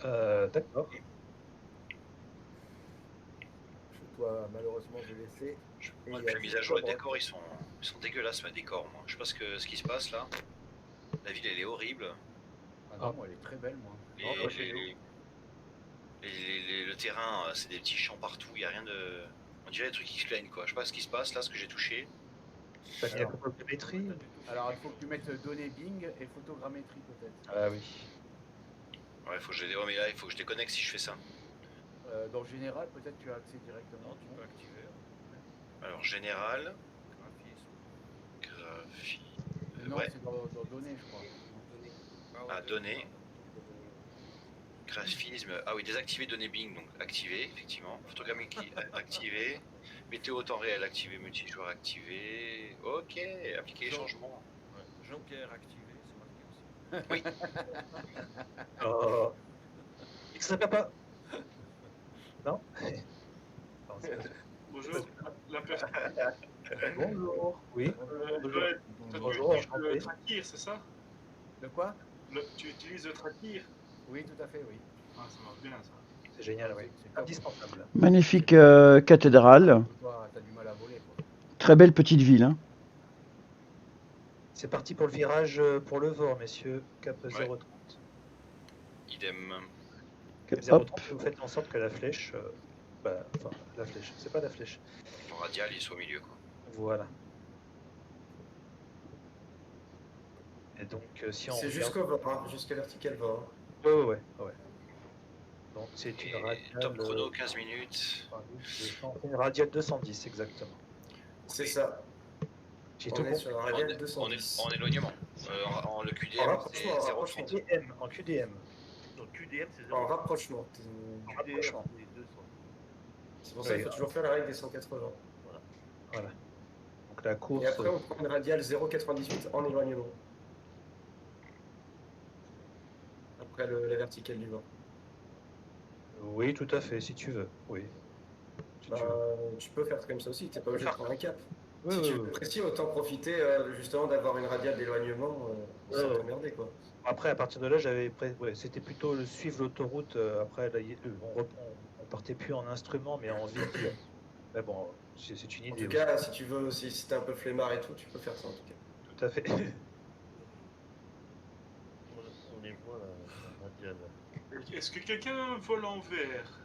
D'accord. Je dois malheureusement vous laisser. Depuis la mise à jour, les décors ils sont dégueulasses, mes décors. Moi. Je sais pas ce qui se passe là. La ville elle est horrible. Ah non, moi elle est très belle, moi. Le terrain, c'est des petits champs partout, il n'y a rien de. On dirait des trucs qui se plaignent quoi. Je sais pas ce qui se passe là, ce que j'ai touché. Photogrammétrie. Alors il faut que tu mettes données Bing et photogrammétrie peut-être. Ah oui. Ouais, faut que je mais là, il faut que je déconnecte si je fais ça. Dans général, peut-être tu as accès directement. Tu peux activer. Alors général. Graphisme. Non, ouais. c'est dans données, je crois. Ah, données. Graphisme. Ah oui, désactiver données Bing, donc activé, effectivement. Photogrammétrie activé. Météo temps réel activé, multijoueur activé. Ok, appliquer les changements. Ouais. Joker activé, c'est marqué aussi. Oui. Oh. Ça va pas. Non. Bonjour, la personne. Bonjour. Oui. Bonjour. Tu utilises le Trakir, c'est ça? De quoi? Tu utilises le Trakir? Oui, tout à fait, oui. Ah, ça marche bien ça. C'est génial, oui. C'est indispensable. Magnifique cathédrale. T'as du mal à voler, quoi. Très belle petite ville. Hein. C'est parti pour le virage pour le Vore, messieurs. Cap 030. Idem. Cap 030, vous faites en sorte que la flèche. Enfin, la flèche, c'est pas la flèche. Le radial, il soit au milieu, quoi. Voilà. Et donc, si on. C'est jusqu'au Vore, hein, jusqu'à vertical Vore. Ouais. Donc, c'est une radiale. Top chrono, 15 minutes. Une radiale 210, exactement. C'est ça. J'ai tout est sur un radial 210. En éloignement. En le QDM, c'est 0,30. En QDM. Donc QDM, c'est 0. En rapprochement. QDM, c'est 200. C'est pour ça qu'il faut toujours faire la règle des 180. Voilà. Donc la course. Et après, on prend une radiale 0,98 en éloignement. Après la verticale du vent. Oui, tout à fait, si tu veux. Oui. Tu peux faire comme ça aussi, t'es pas obligé de prendre un cap. Oui, Si oui, tu oui. l'apprécies, autant profiter justement d'avoir une radiale d'éloignement sans Ouais. t'emmerder, quoi. Après, à partir de là, ouais, c'était plutôt le suivre l'autoroute. Après, là, on partait plus en instrument, mais en véhicule. Mais bon, c'est une En idée tout aussi. cas, si tu veux, si t'es un peu flemmard et tout, tu peux faire ça en tout cas. Tout à fait. On les voit la radiale. Est-ce que quelqu'un vole en vert?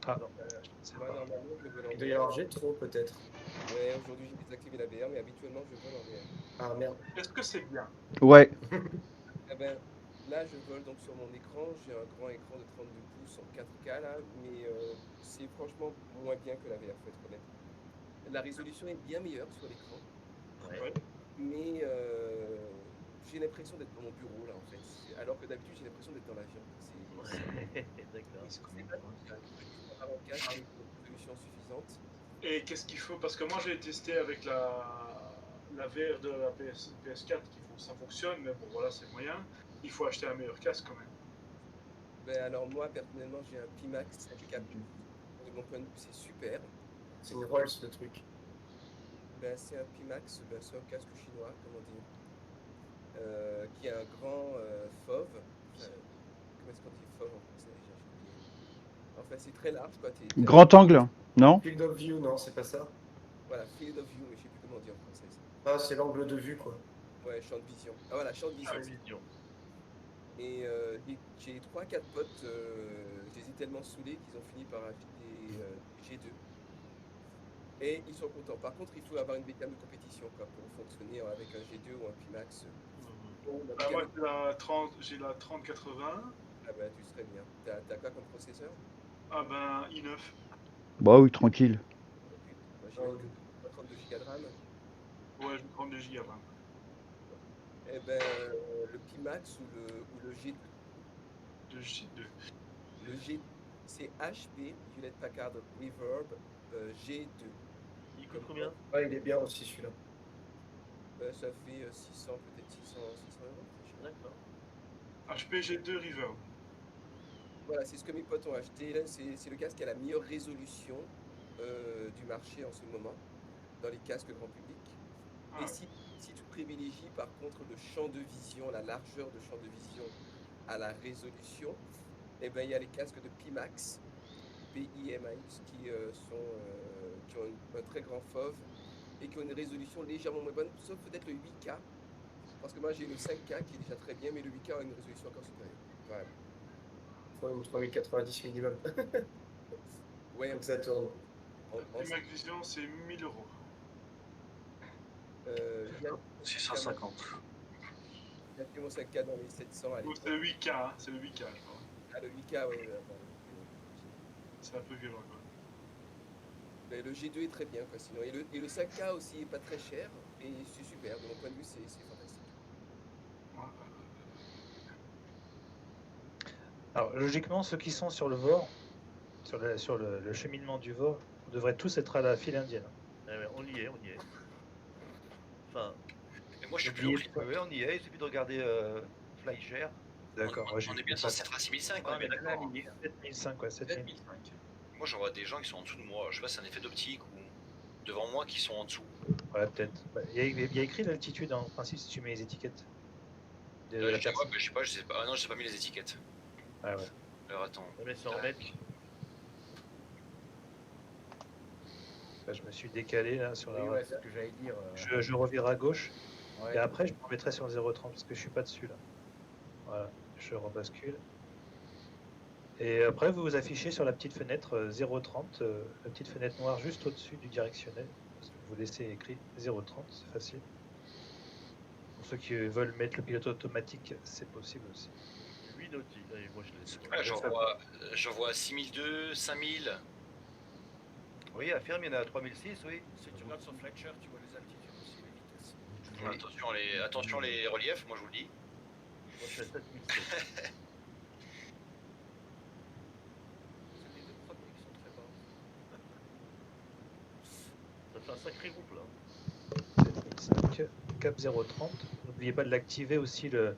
Ah, Non. je sais Moi, pas. normalement, je vole en Il doit y avoir VR. trop peut-être. Ouais, aujourd'hui, j'ai désactivé la VR, mais habituellement, je vole en VR. Ah merde. Est-ce que c'est bien? Ouais. Eh ben, là, je vole donc sur mon écran. J'ai un grand écran de 32 pouces en 4K, là, mais c'est franchement moins bien que la VR, faut être honnête. La résolution est bien meilleure sur l'écran, Ouais. mais j'ai l'impression d'être dans mon bureau, là, en fait. Alors que d'habitude, j'ai l'impression d'être dans l'avion. D'accord. C'est pas avoir un casque avec une résolution suffisante. Et qu'est-ce qu'il faut? Parce que moi, j'ai testé avec la VR de la PS4, ça fonctionne, mais bon, voilà, c'est moyen. Il faut acheter un meilleur casque quand même. Ben alors moi personnellement j'ai un Pimax 4. De mon point de vue c'est super. C'est une Rolls le truc. Ben, c'est un Pimax, ben, c'est un casque chinois comment dire, qui a un grand fauve. Comment est-ce qu'on dit fauve en français déjà j'ai oublié. Enfin c'est très large quoi. Grand angle, non? Field of view, non, c'est pas ça. Voilà, field of view, mais je sais plus comment on dit en français. Ah, c'est l'angle de vue quoi. Ouais, champ de vision. Ah voilà, champ de vision. Et j'ai 3-4 potes, je les ai tellement saoulés qu'ils ont fini par acheter des G2. Et ils sont contents. Par contre, il faut avoir une bécane de compétition quoi, pour fonctionner avec un G2 ou un Pimax. Ah, moi, j'ai la 3080. Ah bah tu serais bien. T'as quoi comme processeur? Ah ben, i9. Bah oui, tranquille. Moi j'ai 32 Go de RAM. Ouais, je vais prendre 2 Go RAM. Eh ben, le Pimax ou le G2. Le G2. Le G2, c'est HP, Hewlett Packard Reverb G2. Il coûte combien? Ouais, il est bien aussi celui-là. Ça fait 600, peut-être 600 €. D'accord. HP G2 Reverb. Voilà, c'est ce que mes potes ont acheté. Là, c'est le casque qui a la meilleure résolution du marché en ce moment, dans les casques grand public. Ah. Et si tu privilégies par contre le champ de vision, la largeur de champ de vision à la résolution, eh ben, il y a les casques de Pimax, PIMAX, qui ont un très grand fauve et qui ont une résolution légèrement moins bonne, sauf peut-être le 8K. Parce que moi j'ai le 5K qui est déjà très bien, mais le 8K a une résolution encore supérieure. Voilà. Faut une 3090 minimum. Ouais, comme ça tourne. Pimax Vision, c'est 1000 €. 650. Il y a plus mon 5K dans les 700 à l'époque. C'est le 8K, hein, c'est le 8K, je crois. Ah, le 8K, oui. C'est un peu violent, quoi. Mais le G2 est très bien, quoi, sinon. Et le 5K aussi est pas très cher, et c'est super. De mon point de vue, c'est fantastique. Alors, logiquement, ceux qui sont sur le VOR, sur le cheminement du VOR, devraient tous être à la file indienne. On y est. Enfin. Et moi, je suis plus obligé. Oui, on y est. Il suffit de regarder FlyShare. D'accord. On est bien censé être à 6005, on est bien d'accord. 7005, ouais, 7005. Moi, j'en vois des gens qui sont en dessous de moi. Je sais pas si c'est un effet d'optique ou devant moi qui sont en dessous. Ouais, peut-être. Il y a écrit l'altitude en principe si tu mets les étiquettes. Je les vois, mais je sais pas. Ah non, j'ai pas mis les étiquettes. Ah ouais. Alors attends. On est sur en mètres. Là, je me suis décalé là sur la. Oui, ouais, c'est ce que j'allais dire. Je revire à gauche. Ouais. Et après, je me remettrai sur le 0,30 parce que je suis pas dessus là. Voilà, je rebascule. Et après, vous vous affichez sur la petite fenêtre 0,30, la petite fenêtre noire juste au-dessus du directionnel. Vous laissez écrit 0,30, c'est facile. Pour ceux qui veulent mettre le pilote automatique, c'est possible aussi. 8 nautique. Allez, moi je laisse. J'en vois 6002, 5000. Oui, affirme, il y en a 3006, oui. Si tu regardes sur Fletcher, tu vois les altitudes aussi, les vitesses. Attention les reliefs, moi je vous le dis. Moi je suis à 7007. C'est les deux premiers qui sont très bas. Ça fait un sacré groupe là. 7005, cap 0,30. N'oubliez pas de l'activer aussi le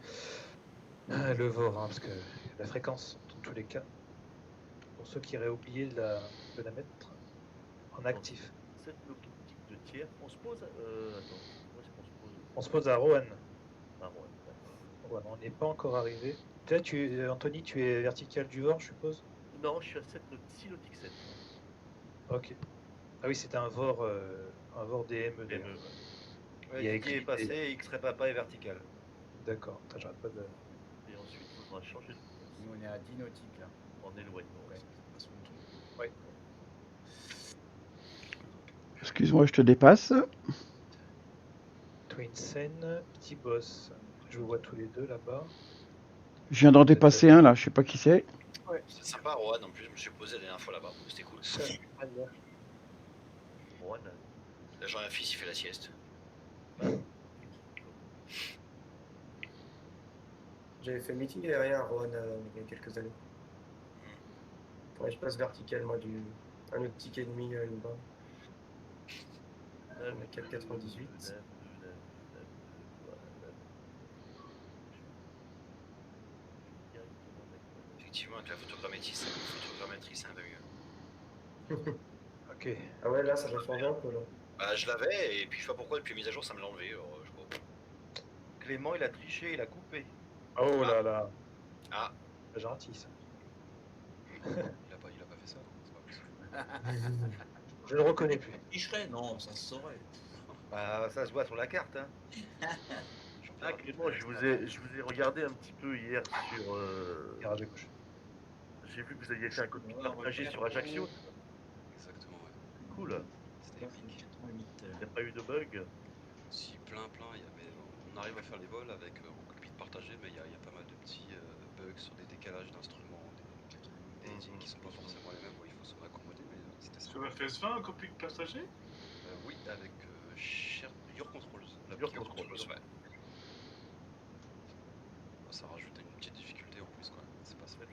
VOR, hein, parce que la fréquence, dans tous les cas, pour ceux qui auraient oublié de la mettre en actif. Cette optique de tiers. On se pose. Attends, où est-ce qu'on se pose? On se pose à Roanne. Ah, Rouen, d'accord. Voilà, on n'est pas encore arrivé. Toi, Anthony, tu es vertical du Vor, je suppose? Non, je suis à 6 nautiques 7. Ok. Ah oui, c'était un Vor DME d'ailleurs. DME, ouais. Ouais, Il y a Didier est écrit passé et X-Ray Papa est vertical. D'accord, attends, j'arrête pas de. Et ensuite, il faudra changer de course Nous, on est à 10 nautiques là. en éloignement. Ouais. Ouais. Excuse-moi, je te dépasse. Twin Sen, petit boss. Je vous vois tous les deux là-bas. Je viens d'en dépasser un là, je sais pas qui c'est. Ouais. C'est sympa, Rohan. En plus, je me suis posé la dernière fois là-bas. C'était cool. Rouen, Là, j'ai un fils, il fait la sieste. J'avais fait meeting aérien à Rouen il y a quelques années. Ouais, je passe vertical, moi, un nautique et demi à une barre. On est 4,98. Effectivement, avec la photogrammétrie, c'est un peu mieux. Ok. Ah ouais, là, ça va changer un peu, là. Bah, je l'avais, et puis je sais pas pourquoi, depuis la mise à jour, ça me l'a enlevé. Alors, je sais pas. Clément, il a triché, il a coupé. Oh là là. Ah. Gentil ça. Il a pas fait ça, non, c'est pas possible. Je ne le reconnais plus. Il serait, non, ça se saurait. Bah, ça se voit sur la carte, hein. Ah, Clément, je vous ai regardé un petit peu hier sur. Garage à gauche. J'ai vu que vous aviez fait un cockpit partagé sur Ajaccio. Exactement, ouais. Cool. C'était épique. Il n'y a pas eu de bug. Si, plein, mais on arrive à faire les vols avec en cockpit partagé, mais il y a pas mal de petits bugs sur des décalages d'instruments, des lignes qui sont pas forcément les mêmes, bon, il faut s'en accommoder, mais c'était ça. Sur la FS20, un cockpit partagé? Oui, avec Your Controls. Your Controls, ouais. Ça rajoute une petite difficulté en plus quand même, c'est pas simple.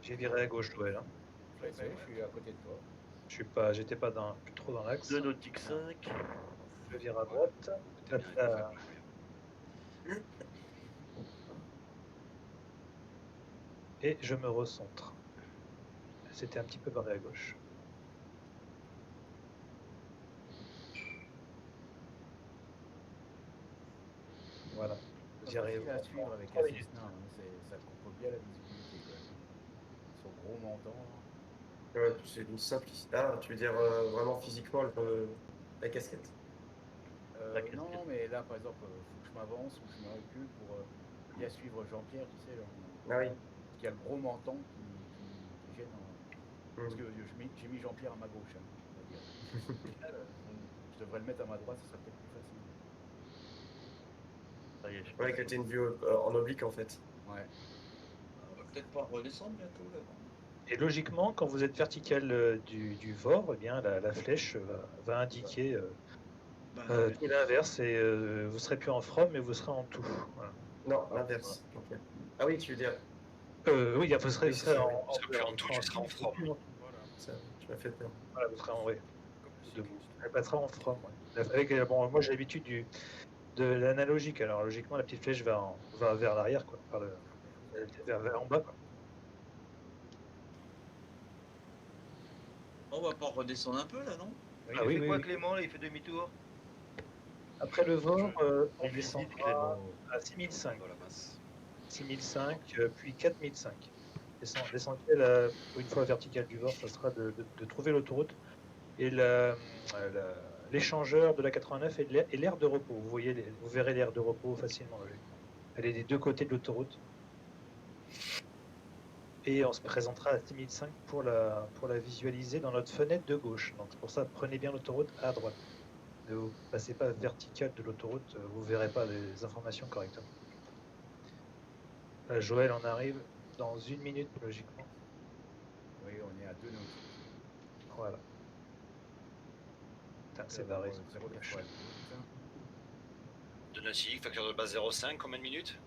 J'ai viré à gauche, Joël. Hein. Je suis à côté de toi. J'étais pas plus trop dans l'axe. 2 nautiques 5. Je vire à droite. Et je me recentre. C'était un petit peu barré à gauche. Voilà. Vous y arrivez. À suivre avec la Cessna, ça coupe bien la visibilité quand même. Son gros montant. Ouais, c'est une simplicité. Ah, tu veux dire vraiment physiquement la casquette? Non, mais là par exemple, faut que je m'avance ou je me recule pour bien suivre Jean-Pierre, tu sais. Ah oui. Qui a le gros menton qui gêne. Parce que j'ai mis Jean-Pierre à ma gauche. Hein, je devrais le mettre à ma droite, ça serait peut-être plus facile. Ça y est, Ouais, que t'aies une vue en oblique en fait. Ouais. On va peut-être pas redescendre bientôt là. Et logiquement, quand vous êtes vertical du VOR, eh bien, la flèche va indiquer tout l'inverse et vous serez plus en from, mais vous serez en tout. Voilà. Non, l'inverse. Okay. Ah oui, tu veux dire. Oui, vous serez, oui, vous serez en tout, tu seras en from. Voilà, ça, tu m'as fait peur. Voilà, vous serez en vrai. Elle passera en from. Ouais. Bon, moi j'ai l'habitude de l'analogique, alors logiquement la petite flèche va vers l'arrière, quoi, vers en bas. Quoi. On va pas redescendre un peu là, non? Il a fait quoi, Clément, là, il fait demi-tour? Après le VOR, on descend à 6005. 6005, puis 4005. L'essentiel, une fois vertical du VOR, ça sera de trouver l'autoroute et l'échangeur de la 89 et l'aire de repos. Vous verrez l'aire de repos facilement. Elle est des deux côtés de l'autoroute. Et on se présentera à 6005 pour la visualiser dans notre fenêtre de gauche. Donc pour ça, prenez bien l'autoroute à droite. Ne vous passez pas vertical de l'autoroute, vous ne verrez pas les informations correctement. Là, Joël en arrive dans 1 minute, logiquement. Oui, on est à 2 nautiques. Voilà. C'est barré. 2 nautiques, facteur de base 0,5, combien de minutes?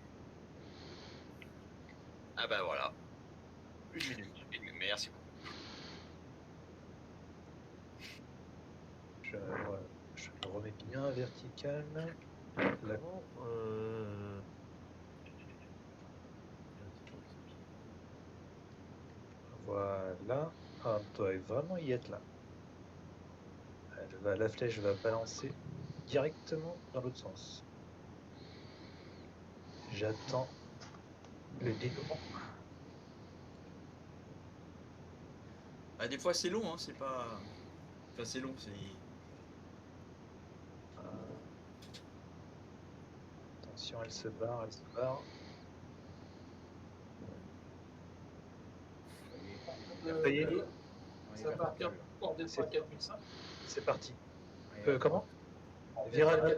Ah bah voilà. 1 minute. Merci beaucoup. Je me remets bien vertical. Voilà. Ah, on doit vraiment y être là. La flèche va balancer directement dans l'autre sens. J'attends le dénouement. Ah, des fois c'est long, hein, c'est pas. Enfin, c'est long, c'est. Attention, elle se barre, elle se barre. Ça y est, Ça va partir pour des fois 4005. c'est parti. Comment Virage.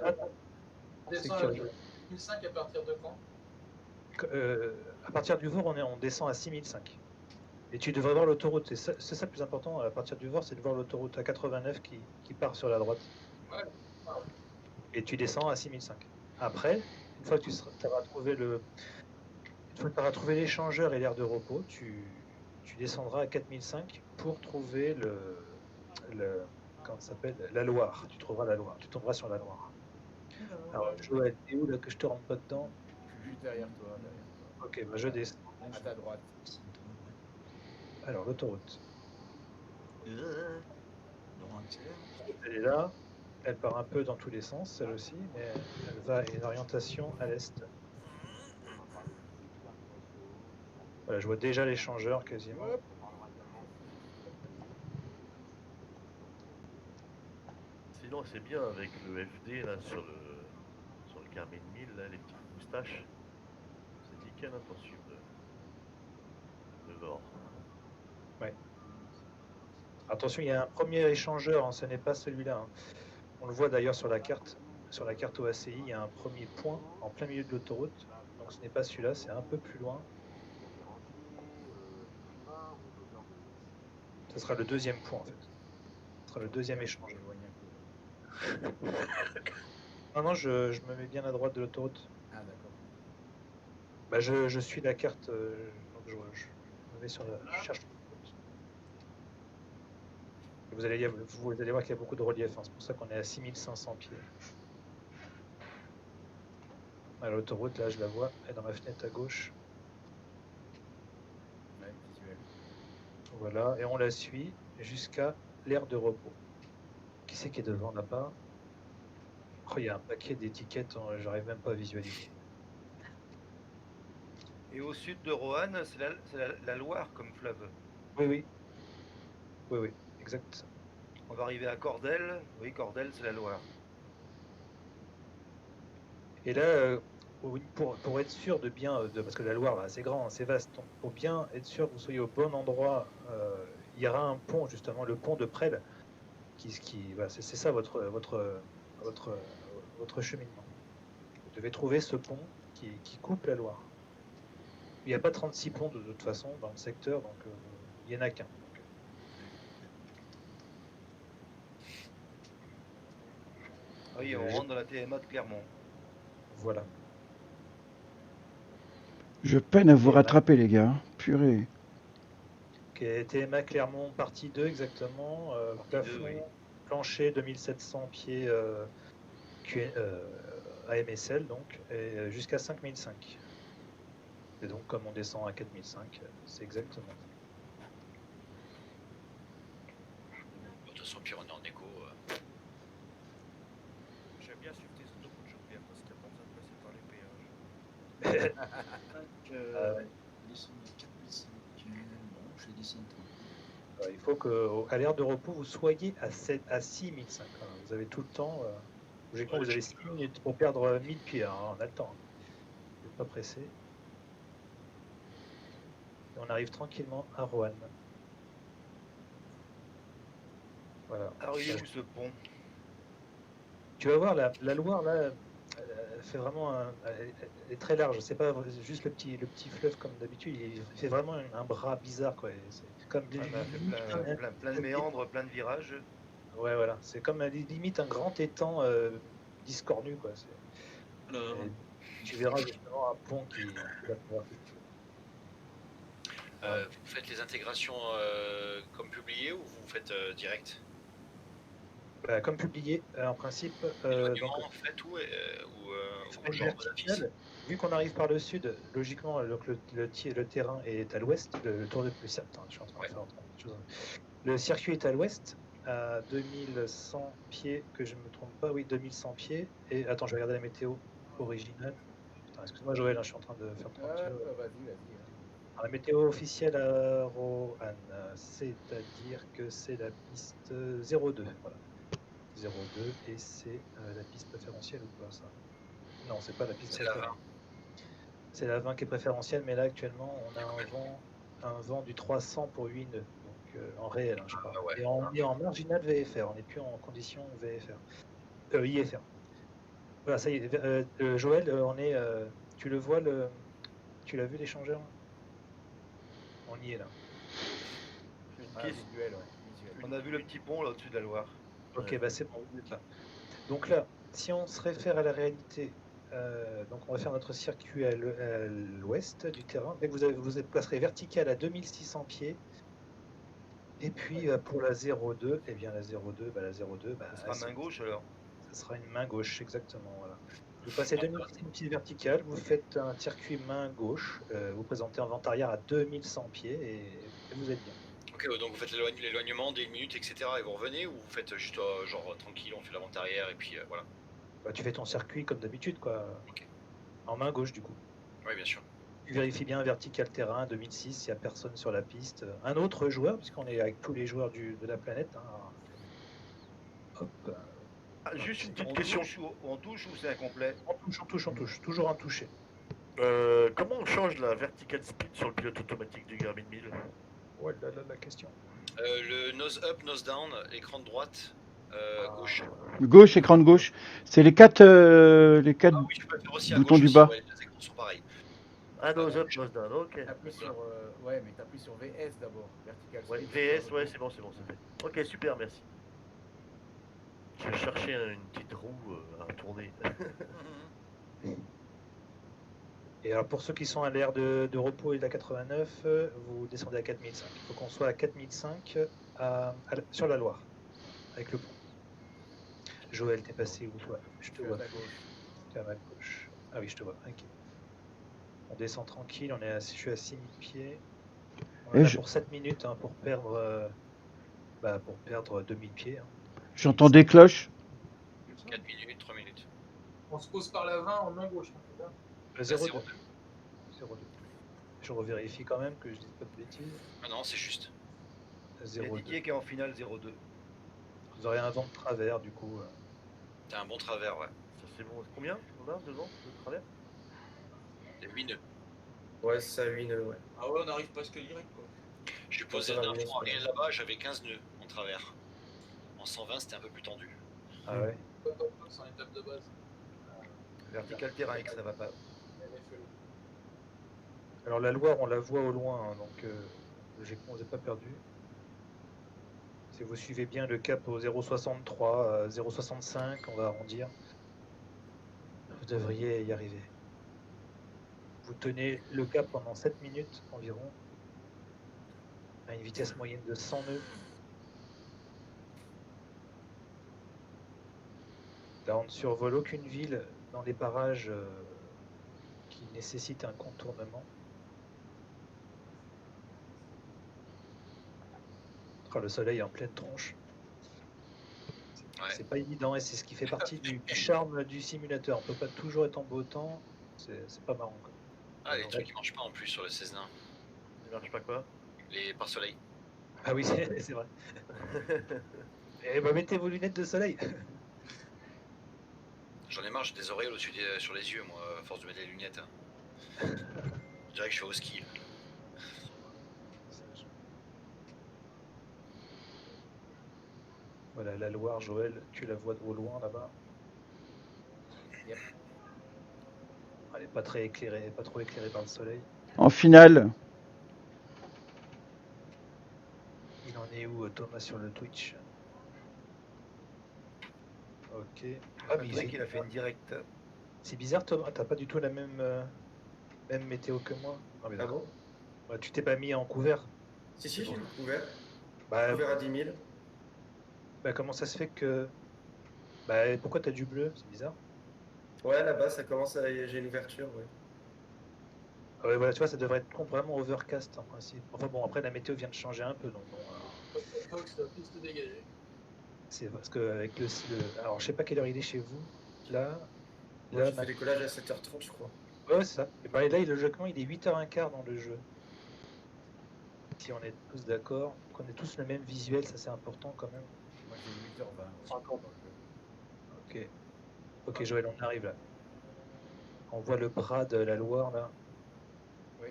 Descend à 4005 à partir de quand? À partir du Vor, on descend à 6005. Et tu devrais voir l'autoroute. C'est ça le plus important à partir du Vor, c'est de voir l'autoroute à 89 qui part sur la droite. Ouais. Et tu descends à 6005. Après, une fois que tu auras trouvé l'échangeur et l'aire de repos, tu descendras à 4005 pour trouver comment ça s'appelle, la Loire. Tu trouveras la Loire. Tu tomberas sur la Loire. Alors, Joël, t'es où là que je te rentre pas dedans? Je suis juste derrière toi. Ok, bah je descends. À ta droite. Alors, l'autoroute. Non, accélère. Elle est là. Elle part un peu dans tous les sens, celle aussi, mais elle va à une orientation à l'est. Voilà, je vois déjà l'échangeur quasiment. Sinon, c'est bien avec le FD là sur le Garmin 1000, là, les petites moustaches. C'est nickel, hein, pour suivre le Vor. Ouais. Attention, il y a un premier échangeur, hein, ce n'est pas celui-là. Hein. On le voit d'ailleurs sur la carte OACI, il y a un premier point en plein milieu de l'autoroute. Donc ce n'est pas celui-là, c'est un peu plus loin. Ce sera le deuxième point en fait. Ce sera le deuxième échange. Non, je me mets bien à droite de l'autoroute. Ah d'accord. Bah, je suis la carte, donc je me mets sur la. Je cherche. Vous allez voir qu'il y a beaucoup de relief, hein. C'est pour ça qu'on est à 6500 pieds. À l'autoroute, là, je la vois, elle est dans ma fenêtre à gauche. Ouais, visuel. Voilà, et on la suit jusqu'à l'aire de repos. Qui c'est qui est devant là-bas? Oh, il y a un paquet d'étiquettes, hein, j'arrive même pas à visualiser. Et au sud de Roanne, c'est la Loire comme fleuve. Oui, exact. On va arriver à Cordel. Oui, Cordel, c'est la Loire. Et là, oui, pour être sûr de bien, parce que la Loire, bah, c'est grand, c'est vaste, donc pour bien être sûr que vous soyez au bon endroit, il y aura un pont, justement, le pont de Presles, voilà, c'est ça votre cheminement. Vous devez trouver ce pont qui coupe la Loire. Il n'y a pas 36 ponts de toute façon dans le secteur, donc il n'y en a qu'un. Oui, on rentre dans la TMA de Clermont. Voilà. Je peine à vous rattraper, les gars. Purée. Ok, TMA Clermont, partie 2 exactement. Plafond, oui. plancher 2700 pieds AMSL, donc, et jusqu'à 5005. Et donc, comme on descend à 4005, c'est exactement. De toute façon, puis on est en écho. J'aime bien suivre tes autoroutes, Jean-Pierre, parce qu'il n'y a pas besoin de passer par les péages. Descendre à 4005. Bon, je vais descendre. Il faut qu'à l'aire de repos, vous soyez à 6005. Hein. Vous avez tout le temps. Logiquement, vous avez 6 minutes pour perdre 1000 pieds. Hein. On a le temps. Vous n'êtes pas pressé. Et on arrive tranquillement à Roanne. Voilà. Alors, il est où ce pont? Tu vas voir, la Loire, là, elle fait vraiment elle est très large. C'est pas juste le petit fleuve comme d'habitude. Il fait vraiment un bras bizarre, quoi. C'est comme plein de méandres, plein de virages. Ouais, voilà. C'est comme limite un grand étang discornu, quoi. Alors, Tu verras justement un pont qui va pouvoir. Vous faites les intégrations comme publié ou vous faites direct? Comme publié, en principe. Donc, en fait, ou genre de la piste? Vu qu'on arrive par le sud, logiquement, donc le terrain est à l'ouest. Le tour de attends, je suis en train de faire autre chose. Le circuit est à l'ouest. à 2100 pieds, que je ne me trompe pas, oui, 2100 pieds. Et attends, je vais regarder la météo originale. Putain, excuse-moi Joël, hein, je suis en train de faire 30 Ah, kilos. vas-y. Alors, la météo officielle à Roanne, c'est-à-dire que c'est la piste 02. Voilà. 02, et c'est la piste préférentielle ou pas ça? Non, c'est pas la piste C'est la 20. préférentielle. C'est la 20 qui est préférentielle, mais là actuellement on a un vent du 300 pour 8 nœuds, donc en réel, hein, je parle. Ah ouais. Et on est en marginal VFR, on n'est plus en condition VFR. IFR. Voilà, ça y est. Joël, on est. Tu le vois tu l'as vu l'échangeur? On y est là. Visuel, ouais. On a vu le petit pont là au-dessus de la Loire. Ok, bah c'est bon, vous êtes là. Donc là, si on se réfère à la réalité, donc on va faire notre circuit à l'ouest du terrain. Dès que vous placerez vertical à 2600 pieds. Et puis pour la 02, eh bien la 02, Ça sera main gauche alors. Ça sera une main gauche, exactement. Voilà. Vous passez 2600 pieds vertical, vous faites un circuit main gauche, vous présentez en vente arrière à 2100 pieds et vous êtes bien. Ok, donc vous faites l'éloignement des minutes, etc. et vous revenez, ou vous faites juste genre tranquille, on fait la vente arrière et puis voilà. Bah, tu fais ton circuit comme d'habitude, quoi. Ok. En main gauche, du coup. Oui, bien sûr. Tu vérifies bien vertical terrain, 2006, il n'y a personne sur la piste. Un autre joueur, puisqu'on est avec tous les joueurs de la planète. Hein. Hop. Ah, juste une petite question. On touche ou c'est incomplet? On touche. Toujours un touché. Comment on change la vertical speed sur le pilote automatique du Garmin 1000? Ouais, la question. Le nose up, nose down, écran de droite, gauche. Gauche, écran de gauche. C'est les quatre Oui, je peux faire aussi à boutons gauche du aussi, bas. ouais, les écrans sont pareils. Ah, nose up, nose down, ok. T'appuies sur, ouais, mais t'appuies sur VS d'abord, vertical Ouais, speed. VS, ouais, c'est bon, c'est fait. Ok, super, merci. Je cherchais une petite roue à tourner. Et alors pour ceux qui sont à l'aire de repos et de la 89, vous descendez à 4005. Il faut qu'on soit à 4005 sur la Loire, avec le pont. Joël, t'es passé où toi? Je te vois. Tu es à ma gauche. Ah oui, je te vois. Ok. On descend tranquille, je suis à 6000 pieds. On est là pour 7 minutes hein, pour perdre 2000 pieds. Hein. J'entends des cloches. 4 minutes, 3 minutes. On se pose par la 20 en main gauche, hein, c'est ça? 02. Je revérifie quand même que je dise pas de bêtises. Ah non, c'est juste. 02. Il y a Didier qui est en finale 02. Vous aurez un vent de travers du coup. T'as un bon travers, ouais. Ça c'est bon. Combien on a de vent de travers? Il y a 8 nœuds. Ouais, c'est ça, 8 nœuds, ouais. Ah ouais, on arrive presque direct quoi. J'ai posé la dernière fois en réel là-bas, j'avais 15 nœuds en travers. En 120, c'était un peu plus tendu. Ah ouais. C'est en étape de base. Vertical terrain X, ça va pas. Alors la Loire, on la voit au loin, hein, donc logiquement, on n'est pas perdu. Si vous suivez bien le cap au 0,63, 0,65, on va arrondir. Vous devriez y arriver. Vous tenez le cap pendant 7 minutes environ, à une vitesse moyenne de 100 nœuds. Là, on ne survole aucune ville dans les parages qui nécessitent un contournement. Le soleil est en pleine tronche. C'est pas évident et c'est ce qui fait partie du charme du simulateur. On peut pas toujours être en beau temps, c'est pas marrant. Quoi. Ah, les trucs qui marchent pas en plus sur le Cessna. Ils marchent pas quoi? Les pare-soleil. Ah oui, c'est vrai. Eh ben, mettez vos lunettes de soleil. J'en ai marre, j'ai des oreilles au-dessus sur les yeux, moi, à force de mettre les lunettes. Hein. Je dirais que je suis au ski. Voilà, la Loire, Joël, tu la vois au loin là-bas. Yep. Elle n'est pas très éclairée, pas trop éclairée par le soleil. En finale. Il en est où Thomas sur le Twitch? Ok. Ah, mais il a fait une direct. C'est bizarre Thomas, t'as pas du tout la même météo que moi. Ah bon? Bah, tu t'es pas mis en couvert? Si, j'ai mis couvert. Bah, couvert à 10 000. Bah, comment ça se fait que... Bah, pourquoi t'as du bleu? C'est bizarre. Ouais, là-bas, ça commence à... J'ai une ouverture, ouais. Ouais, voilà, tu vois, ça devrait être vraiment overcast en principe. Enfin bon, après, la météo vient de changer un peu, donc bon... Fox, la piste dégagée. C'est parce que avec alors je sais pas quelle heure il est chez vous. Là, Moi, j'ai fait décollage à 7h30, je crois. Ouais, c'est ça. Et bah, là, logiquement, il est 8h15 dans le jeu. Si on est tous d'accord, qu'on ait tous le même visuel, ça c'est important quand même. Moi j'ai 8h20 aussi Encore. dans le jeu. Ok. Ok, Joël, on arrive là. On voit le bras de la Loire là. Oui.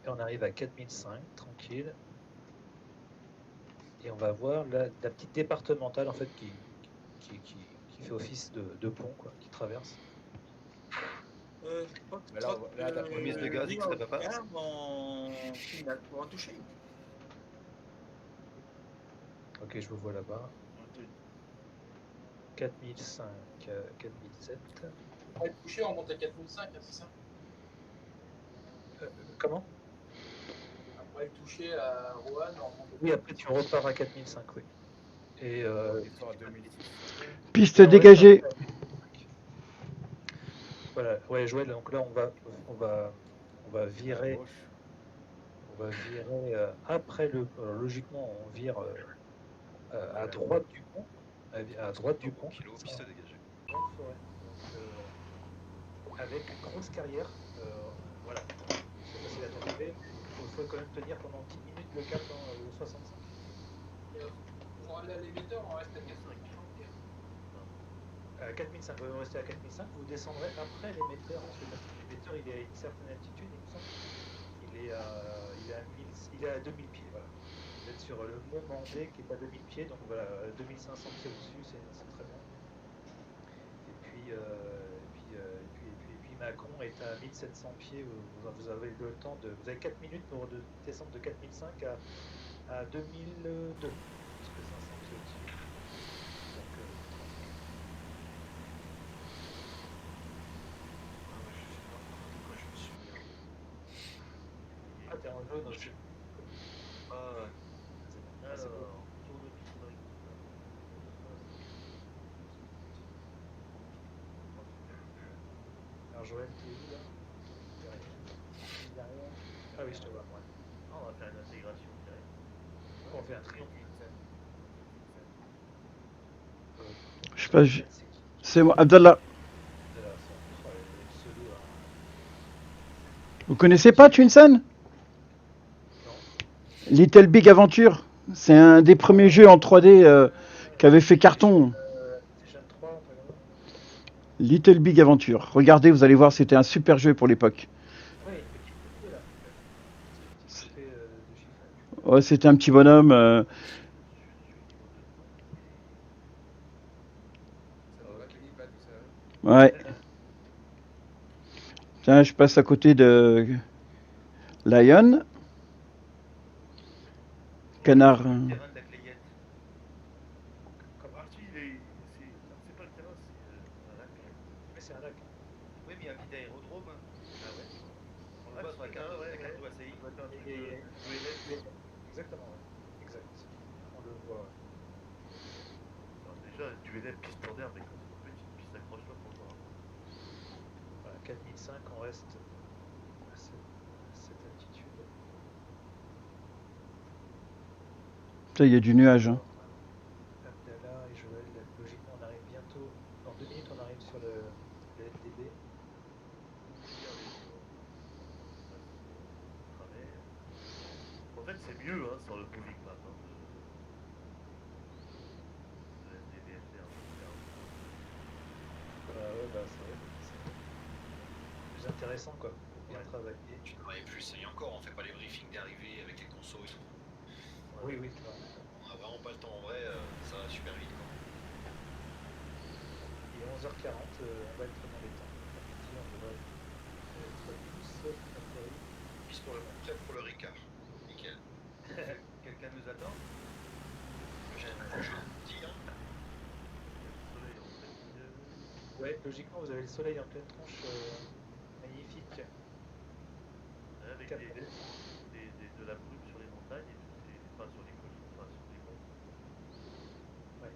Et on arrive à 4005, tranquille. Et on va voir la petite départementale en fait qui fait office de pont, quoi, qui traverse. Mais là, t'as remise de gaz, ça va pas. En finale pour un toucher. Ok, je vous vois là-bas. 4005, 4007. Après le toucher, on monte à 4005, hein, c'est ça? Comment? Après le toucher à Roanne, on monte à... Oui, après tu repars à 4005, oui. Et Histoire à 2006. Piste dégagée. Voilà, ouais, Joël, donc là on va virer. On va virer après logiquement on vire à droite du pont. À droite du pont. Kilo, piste dégagée. Grande forêt. Donc, avec une grosse carrière. Voilà. C'est facile à t'arriver. Il faut quand même tenir pendant 10 minutes le cap au 65. Pour aller à l'émetteur, on reste à 405. À 4005, vous restez à 4005, vous descendrez après l'émetteur, parce que l'émetteur il est à une certaine altitude, il me semble. Il est à 2000 pieds, voilà. Vous êtes sur le mont Mandé qui est à 2000 pieds, donc voilà, 2500 pieds au-dessus, c'est très bien. Et puis Macron est à 1700 pieds, vous avez le temps vous avez 4 minutes pour descendre de 4005 à 2002, parce que 500 pieds au-dessus. Donc, ah, t'es en jaune aussi. Ah ouais. Alors, tour de piste avec. Alors Joël, t'es où là? Derrière. Ah oui, je te vois, moi. Ah, on va faire une intégration directe. On fait un triomphe. Je sais pas, c'est moi, Abdallah. Vous connaissez pas Twinsen? Little Big Adventure. C'est un des premiers jeux en 3D qui avait fait carton. Little Big Adventure. Regardez, vous allez voir, c'était un super jeu pour l'époque. Ouais, c'était un petit bonhomme. Ouais. Tiens, je passe à côté de Lion. Canard. Terrain de la Clayette. Comme Archie, c'est pas le terrain, c'est un lac. Mais c'est un lac. Oui, mais il y a un petit aérodrome. Ah ouais. On le voit sur la carte OACI. Exactement, ouais. Exact. On le voit. Alors déjà, du élève piste standard, mais quand c'est une petite piste accroche-toi pour le voir. Voilà, 4005, on reste à cette altitude. Ça, il y a du nuage. Hein. Abdallah et Joël, logiquement, on arrive bientôt. Dans 2 minutes, on arrive sur le LDB. En fait, c'est mieux hein, sur le Moving Map. Hein, de SDVFR. Ouais, bah, c'est plus intéressant, quoi. Bien travailler. Tu travailles plus, et encore, on fait pas les briefings d'arrivée avec les consos et tout. Oui, oui, c'est vrai. On a vraiment pas le temps en vrai, ça va super vite. Quoi. Il est 11h40, on va être dans les temps. On devrait être tous atterris. Piste pour le prêt pour le Ricard. Nickel. Quelqu'un nous attend? Ouais, logiquement, vous avez le soleil en pleine tronche, magnifique. Avec de la brume sur les montagnes et tout, pas sur les collines, pas sur les monts. Ouais.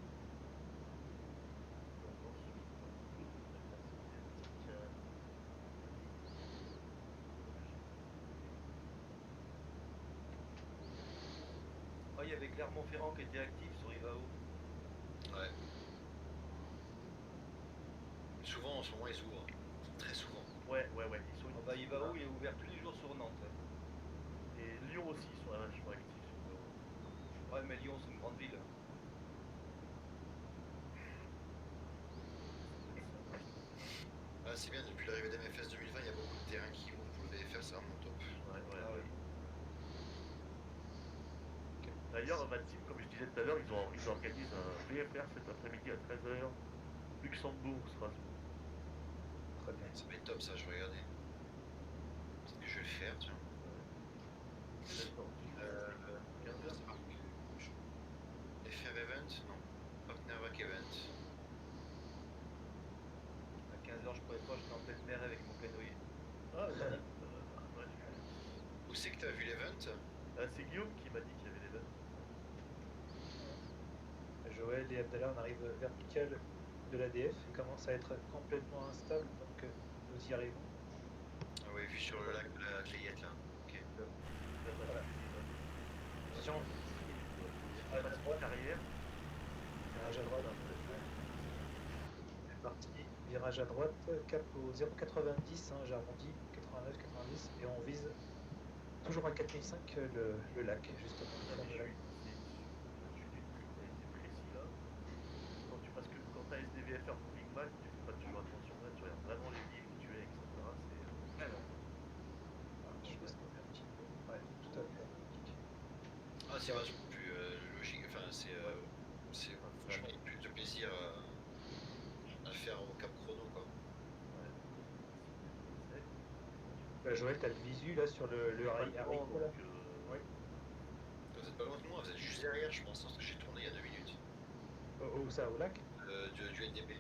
Oh, il y avait Clermont-Ferrand qui était actif sur Ivao. Ouais. Souvent, en ce moment, ils ouvrent. Très souvent. Ouais, ils sont Ah bah, il va où? Il est ouvert tous les jours sur Nantes. Et Lyon aussi, ils sont vachement actifs. Ouais, mais Lyon, c'est une grande ville. Ah, c'est bien, depuis l'arrivée d'MFS 2020, il y a beaucoup de terrains qui ouvrent pour le VFR, c'est vraiment top. Ouais. Ah oui. D'ailleurs, Vatim, comme je disais tout à l'heure, ils organisent un VFR cet après-midi à 13h, Luxembourg, Strasbourg. Très bien. Ça va être top, ça, je vais regarder. Peut-être que je vais le faire, tiens. 15h. FR Event? Non. Partner Vac Event. À 15h, je pourrais pas, j'étais en pleine mer avec mon canoë. Ah, Où c'est que t'as vu l'event? c'est Guillaume qui m'a dit qu'il y avait l'event. Joël et Abdallah, on arrive vertical de l'ADF, il commence à être complètement instable, donc nous y arrivons. Ah oui, vu sur le lac de la Clayette là. Ok. Voilà. Attention, Arrière. virage à droite. C'est parti, virage à droite, cap au 0,90, hein, j'arrondis, 89, 90, et on vise toujours à 4005 le lac, justement. C'est précis là. Parce que quand t'as SDVFR Moving Map, tu fais pas toujours attention là, tu regardes vraiment les villes où tu es, etc. Je laisse tomber un petit peu. Ouais, tout à fait. Ah, c'est vachement plus logique. Enfin, franchement, il y a plus de plaisir à le faire au cap chrono, quoi. Joël, t'as le visu là sur le haricot là. Oui. Vous êtes pas loin de moi, vous êtes juste derrière, je pense, parce que j'ai tourné il y a 2 minutes. Où ça, au lac? Du NDB.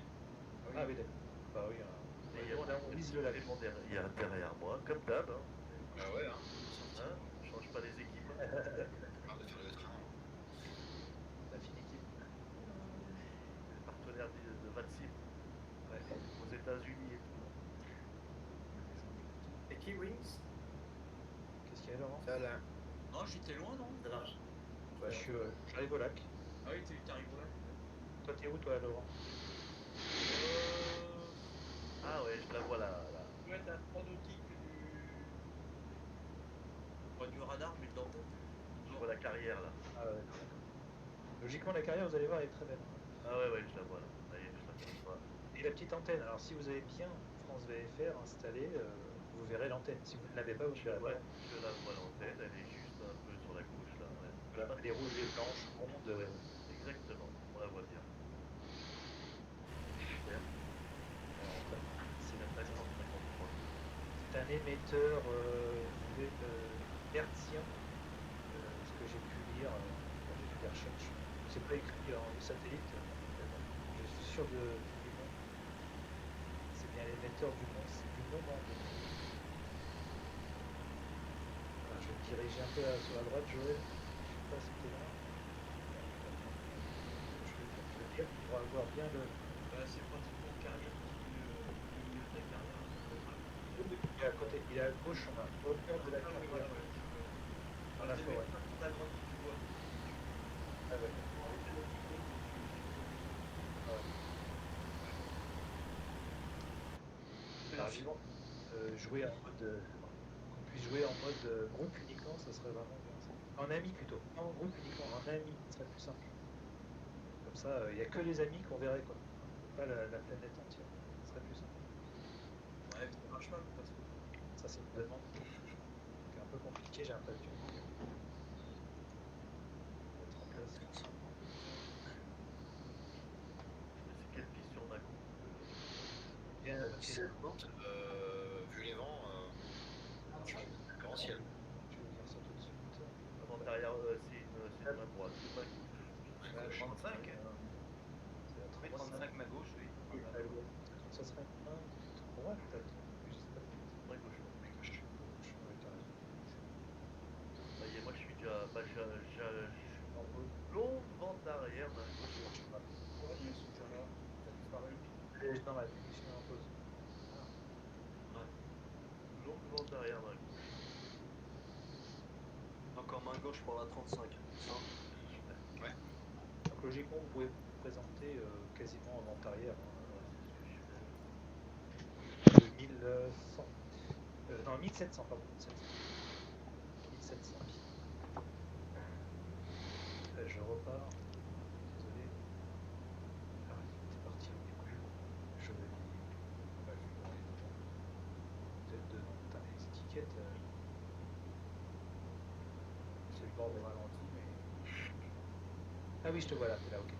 Ah oui, d'accord. Bah oui, on vise le lac. Il y a derrière moi, comme d'hab. Hein. Ah ouais, hein. On change pas les équipes. On parle de faire le train. La fine équipe. Partenaire de Vatsim. Ouais. Aux États-Unis et tout. Et Keywings? Qu'est-ce qu'il y a, Laurent? Non, j'étais loin, non? Bah, j'arrive au lac. Ah oui, t'arrives au lac. Toi, t'es où, toi, Laurent? Ah ouais, je la vois là. Tu dois être à 3 nautiques du radar, mais dans tête. Je vois la carrière là. Ah ouais, d'accord. Logiquement, la carrière, vous allez voir, elle est très belle. Ah ouais, je la vois là. Ça y est, je la vois. Et la petite antenne, alors si vous avez bien France VFR installée, vous verrez l'antenne. Si vous ne l'avez pas, vous ne verrez pas. Je la vois l'antenne, elle est juste un peu sur la gauche là. Ouais. Voilà, les rouges, les blanches, rondes. Exactement, on la voit bien. Super. C'est la 1353. C'est un émetteur hertzien, ce que j'ai pu lire quand j'ai fait des recherches. C'est pas écrit en satellite, je suis sûr du nom. C'est bien l'émetteur du nom, c'est du nom. Voilà, je vais me diriger un peu sur la droite, Joël. Je sais pas si t'es là. Je vais te le dire pour avoir bien le. C'est pratiquement carrière qui est carrière. Il est à côté, il est à gauche, on a hauteur de la carrière. Dans la forêt. À droite, tu vois. Ah ouais. Argument, jouer en mode, qu'on puisse jouer en mode groupe uniquement, ça serait vraiment bien. Ça. En ami plutôt, pas en groupe uniquement, en ami, ça serait plus simple. Comme ça, il n'y a que les amis qu'on verrait, quoi. Pas la planète entière, ça serait plus simple. Ouais, ça marche pas, parce que ça c'est une demande qui est un peu compliquée, j'ai l'impression. Mettre en place comme ça. C'est quelle vision d'un coup? Bien, 17 Nantes, vu les vents, différentiel. Je vais vous dire ça tout de suite. Avant derrière, c'est une main droite, une main gauche. 35 C'est la 35 ma gauche, oui. Ça serait une main droite, peut-être. Je sais pas. Main gauche. Main gauche. Oui, t'as raison. Ça y est, moi je suis déjà. Je suis en longue vente d'arrière d'un gauche. Ouais, ils sont déjà là. Ça a disparu. Non, la technicien en pause. Longue vente d'arrière d'un gauche. Encore main gauche pour la 35. Ouais. Donc logiquement, vous pouvez vous présenter quasiment en vente arrière. 1100. Non, 1700, pardon. 1700. Je repars. Désolé. Ah, c'est parti. Je vais. Peut-être de. Putain, les étiquettes. C'est le bord au ralenti, mais. Ah oui, je te vois là, t'es là, ok.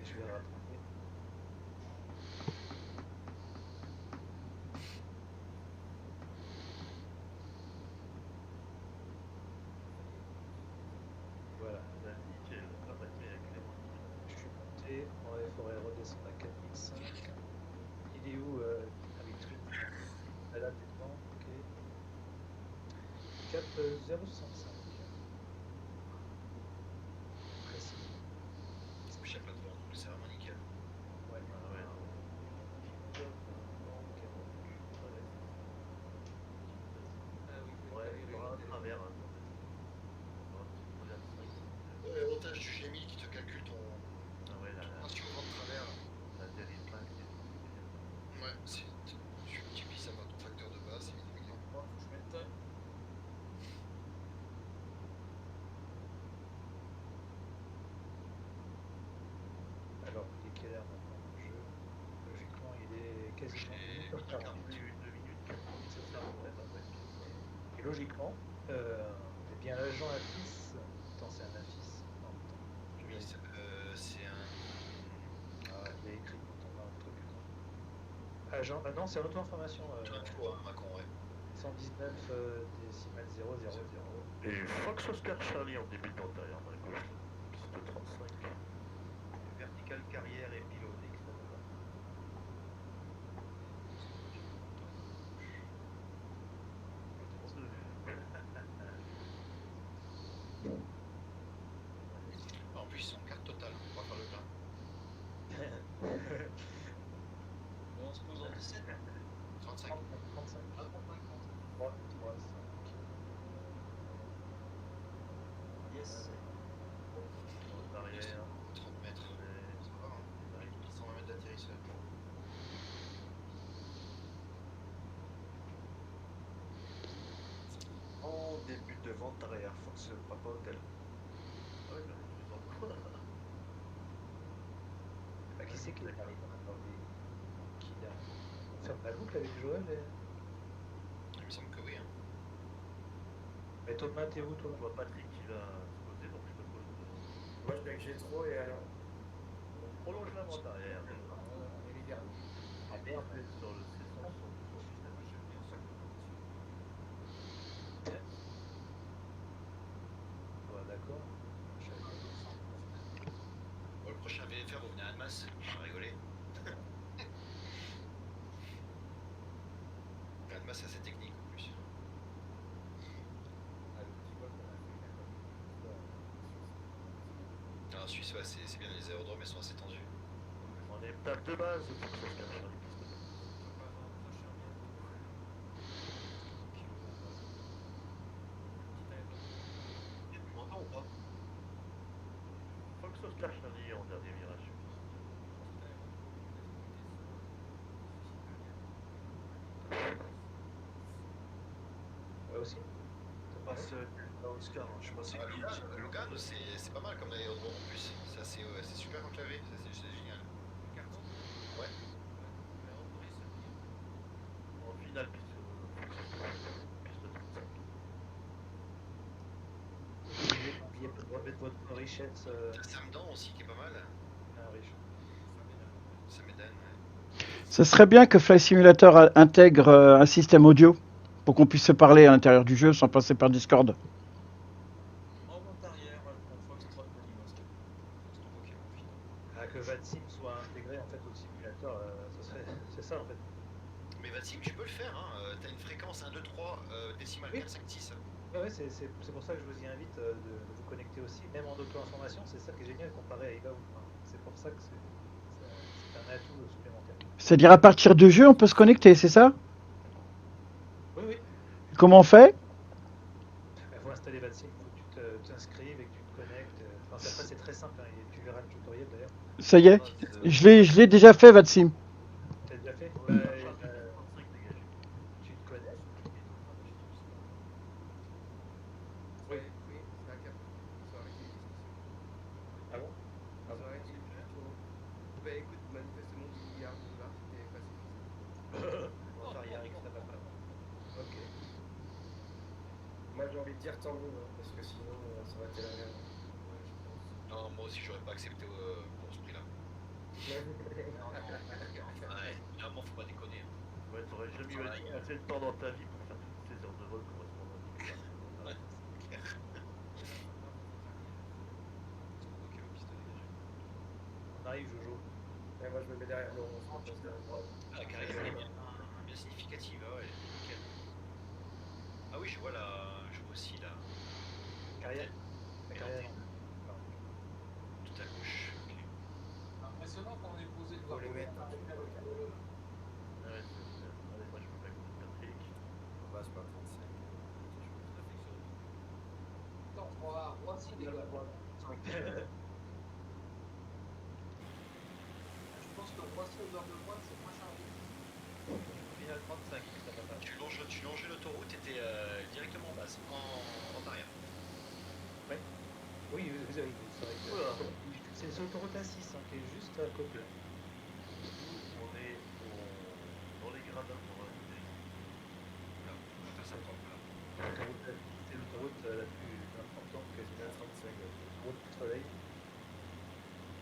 Et je vais rattraper. Voilà. Nickel. Ah bah tiens, clairement. Je suis monté, il faudrait redescendre à 4005. Il est où avec Twin? Là, t'es devant, ok. 4065. Précis. Je sais pas devant, donc c'est vraiment nickel. Ouais. Ah ouais. Ouais, il y aura un travers. Hein. L'avantage du GMI qui te calcule ton Ah ouais, là, ratio vent de travers. ça dérive pas. Ouais, tu multiplies ça par ton facteur de base, c'est minimum. Bon, faut que je mette. Alors, il est quelle heure maintenant dans le jeu? Logiquement, il est quasiment 1h40. Et logiquement, eh bien l'agent AFIS. Attends, c'est un AFIS. Non, attends. Oui, c'est un. Ah, il y a écrit quand on va un truc. Agent. Ah non, c'est en auto-information. Info, hein, Macron, ouais. 119 décimal 000. Et Fox Oscar Charlie en début d'antérieur, à gauche. Piste 35. Vertical carrière et pilote. En plus, ils sont en carte totale, on va faire le plein. On se pose en 17. 35. 35. Ah, 35. 3, 5. Yes. Arrière. 30 mètres. Ça va, hein. 120 mètres d'atterrissage. En début de vente arrière, Fox Papa Hotel. Ah ouais, mais plus en quoi. Bah, qui c'est qui est arrivé maintenant qui a fait la boucle avec Joël Il me semble que oui. Hein. Mais Thomas, t'es où toi? Je vois Patrick qui va se poser, donc je me pose. Moi, je suis avec G3 et alors. On prolonge la vente arrière. On est les derniers. Ah merde. Sur le C172. Ouais, d'accord. Bon, le prochain VFR, vous venez à Annemasse, on va rigoler. Annemasse, c'est assez technique en plus. Ah, le petit vol qu'on a fait, En Suisse, ouais, c'est bien, les aérodromes, ils sont assez tendus. On est table de base, Fox Oscar Charlie. Tu m'entends ou pas? Fox Oscar Charlie en dernier virage. Ouais, aussi. Ça passe à Oscar, hein, je sais pas si. Logan, c'est pas mal comme aérodrome en plus. C'est super enclavé, c'est génial. Ouais. En finale, piste 35. N'oubliez pas de remettre votre richesse. Samdan aussi qui est pas mal. Riche. Samedan, ouais. Ce serait bien que Flight Simulator intègre un système audio pour qu'on puisse se parler à l'intérieur du jeu sans passer par Discord. En vente arrière, on Foxtrot Polymosk. Foxtrot Pokémon final. Ah, que VATSIM soit intégré en fait au simulateur, c'est ça en fait. Mais Vatim, tu peux le faire, hein. T'as une fréquence 1, 2, 3, décimale Oui. 4, 5, 6. Ouais, c'est pour ça que je vous y invite de vous connecter aussi, même en auto-information, c'est ça qui est génial comparé à Eva. C'est pour ça que c'est un atout supplémentaire. C'est-à-dire à partir de jeu, on peut se connecter, c'est ça? Oui, oui. Comment on fait? Il faut installer VATSIM, il faut que tu t'inscrives et que tu te connectes. Enfin, après, c'est très simple, hein, et tu verras le tutoriel d'ailleurs. Ça y est, je l'ai déjà fait, VATSIM. T'as déjà fait Bah écoute, manifestement, hier, là, c'était pas suffisant. Vent arrière, extra papa. Ok. Moi, j'ai envie de dire tant mieux, hein, parce que sinon, ça va être la merde. Non, moi aussi, j'aurais pas accepté pour ce prix-là. Ouais, finalement, faut pas déconner. Hein. Ouais, t'aurais jamais eu assez de temps dans ta vie pour faire toutes ces heures de vol correspondant à 10 000. Ouais, c'est clair. On arrive, Jojo. Et moi, je me mets derrière Laurent. Ah, la carrière est bien significative, ah ouais, nickel. Ah oui, je vois aussi la Carrière. La carrière. tout à gauche. Ok. Impressionnant quand on est posé de voir Faut les mettre. Ouais, allez, moi je me fais avec Patrick. On va, c'est pas 35. Attends, Roissy des gars. Je pense que Roissy aux heures de pointe, c'est moins chargé. Final 35, extra papa. Tu longeais l'autoroute, t'étais directement en base, en arrière. Ouais. Oui, vous avez vu, c'est vrai que... C'est sur l'autoroute A6 hein, qui est juste à côté. On est dans les gradins pour arriver. Là, on va faire ça propre là. C'est l'autoroute la plus importante, quasiment 35. L'autoroute du soleil.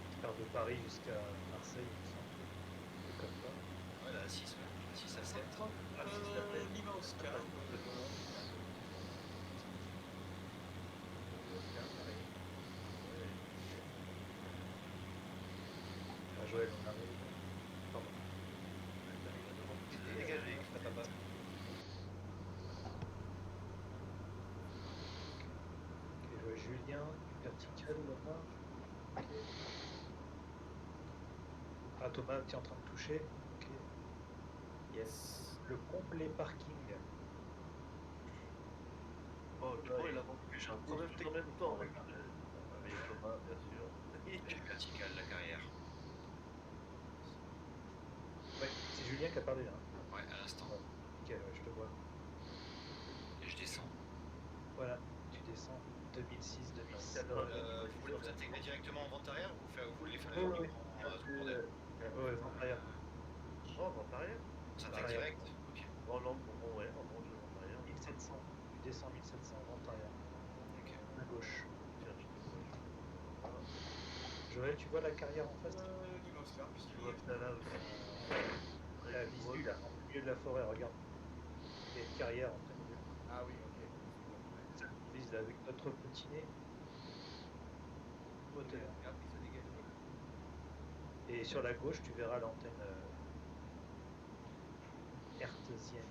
Qui part de Paris jusqu'à Marseille, il me semble. C'est comme ça. Ouais, la 6, ouais. La 6 à 7. Lima Oscar. Joël, on arrive. Pardon. Dégagé, extra papa. Ok, je vois Julien, vertical là-bas. Ok. Ah, Thomas, tu es en train de toucher. Ok. Yes. Le complet parking. Oh, tu vois, il a manqué, j'ai un problème en même temps. Avec Thomas, bien sûr. J'ai vertical la carrière. Ouais, c'est Julien qui a parlé là. Ouais, à l'instant. Ouais. Nickel, ouais, je te vois. Et je descends. Voilà, tu descends 2006, 2007. Vous voulez vous intégrer directement en vente arrière ou vous voulez faire Oui, le oui. bordel Vente arrière. Oh, vente arrière. On s'intègre direct. Ok. Oh non, ouais, en vente arrière. 1700. Tu descends 1700, vente arrière. Ok. À gauche. Tiens, je te vois. Joël, tu vois la carrière en face Lima Oscar, puisqu'il Tu vois que t'as là aussi. La visu là, en milieu de la forêt, regarde. Il y a une carrière en plein milieu. Ah oui, ok. Ça nous vise là avec notre petit nez. Moteur. Et après, ça dégage. Et sur la gauche, tu verras l'antenne hertzienne.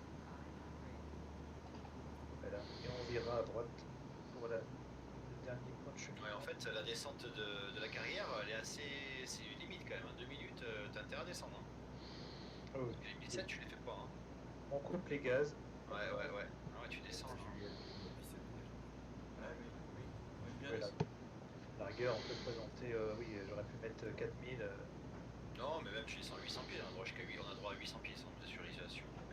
Voilà. Et on verra à droite pour le dernier point de chute. Ouais, en fait, la descente de la carrière, elle est assez. C'est une limite quand même. 2 minutes, t'as intérêt à descendre. Hein. Oh, oui. Les 1700, tu les fais pas. Hein. On coupe les gaz. Ouais. Ah ouais, tu descends. Hein. Ouais, oui. On aime bien Voilà. descendre. La rigueur, on peut se présenter. Oui, j'aurais pu mettre 4000. Non, mais même tu descends 800 pieds. On a droit jusqu'à 8, on a droit à 800 pieds sans pressurisation. Donc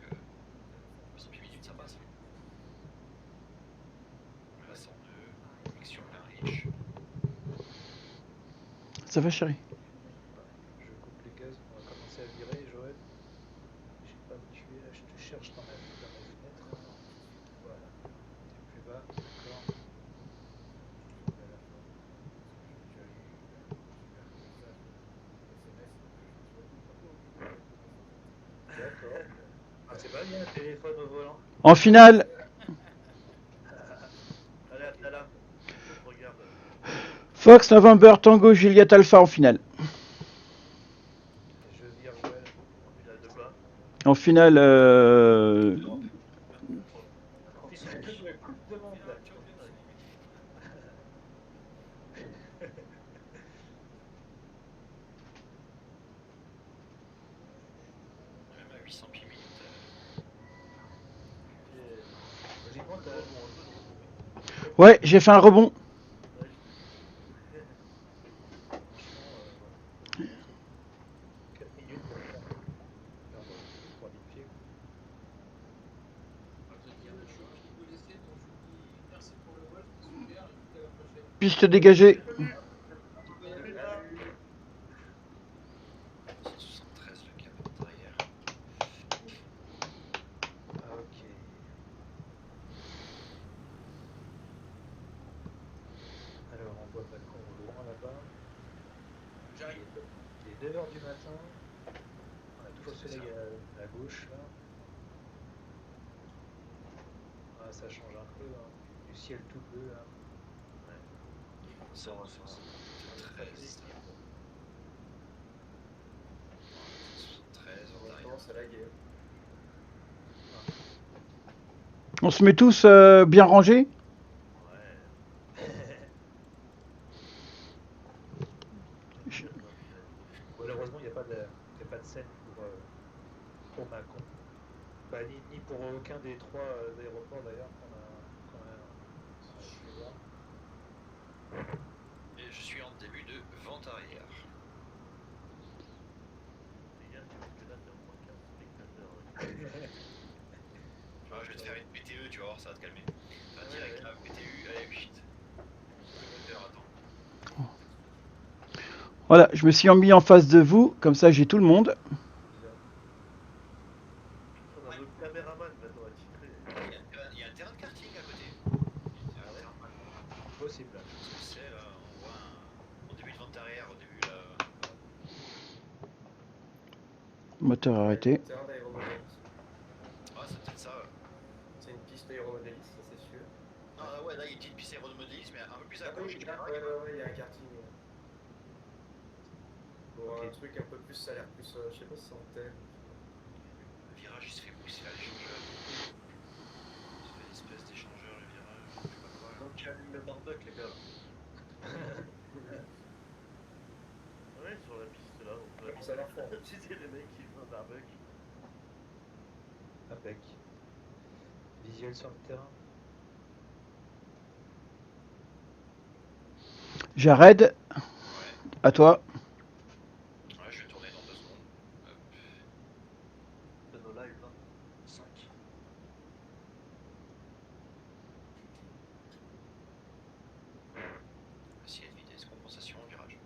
800 pieds minutes, ça passe. Là, c'est en connexion plein H. Ça va, chérie? Je coupe les gaz. On va commencer à virer, Joël. J'ai pas me tuer là. Je te cherche dans ma fenêtre. Voilà. T'es plus bas. D'accord. D'accord. Ah, c'est pas bien le téléphone au volant. En finale, Allez, là. Regarde. Fox November Tango Juliette Alpha en finale. Je vire Joël. En finale de quoi? En finale, Finale de la Coupe de Monde. Même à 800 pieds minutes. Logiquement, t'as... ouais, j'ai fait un rebond. Franchement, 4 minutes pour faire 3000 pieds. Je peux laisser, donc je vous dis merci pour le vol, c'était super, et puis à la prochaine. Piste dégagée. Il est 2h du matin. On a toujours le soleil à gauche là. Ah, ça change un peu, hein. Du ciel tout bleu là. Ça, on va faire 13. 13 en arrière. C'est la guerre. On se met tous bien rangés? Malheureusement, il n'y a pas de scène pour Macon. Bah, ni pour aucun des trois aéroports d'ailleurs qu'on a pu voir. Et je suis en début de vente arrière. Ah, je vais te faire une PTE, tu vas voir, ça va te calmer. Enfin, direct là, PTU, allez, shit. Attends. Voilà, je me suis mis en face de vous, comme ça j'ai tout le monde. On a notre caméraman maintenant attitré. Il y a un terrain de karting à côté. Possible. C'est là, on voit en début de vente arrière, au début là. Moteur arrêté. Terrain d'aéromodélisme. Ah, c'est peut-être ça. C'est une piste d'aéromodélisme, ça c'est sûr. Ah ouais, là il y a une petite piste aérodélisme, mais un peu plus à Ah oui, gauche. ouais, il y a un karting. Bon, un truc un peu plus, ça a l'air plus, je sais pas si c'est en terre. Le virage il se fait pousser à l'échangeur. Il se fait l'espèce d'échangeur, le virage. Je sais pas quoi. Donc tu allumes le barbecue, les gars. Ouais, sur la piste là, on peut Ça a l'air fort. Si c'est les mecs qui font un barbecue. Impec. Visuel sur le terrain. Jared, à toi. Ouais, je vais tourner dans 2 secondes. Hop. C'est nos lives là. 5. Assiette, vitesse, compensation, virage.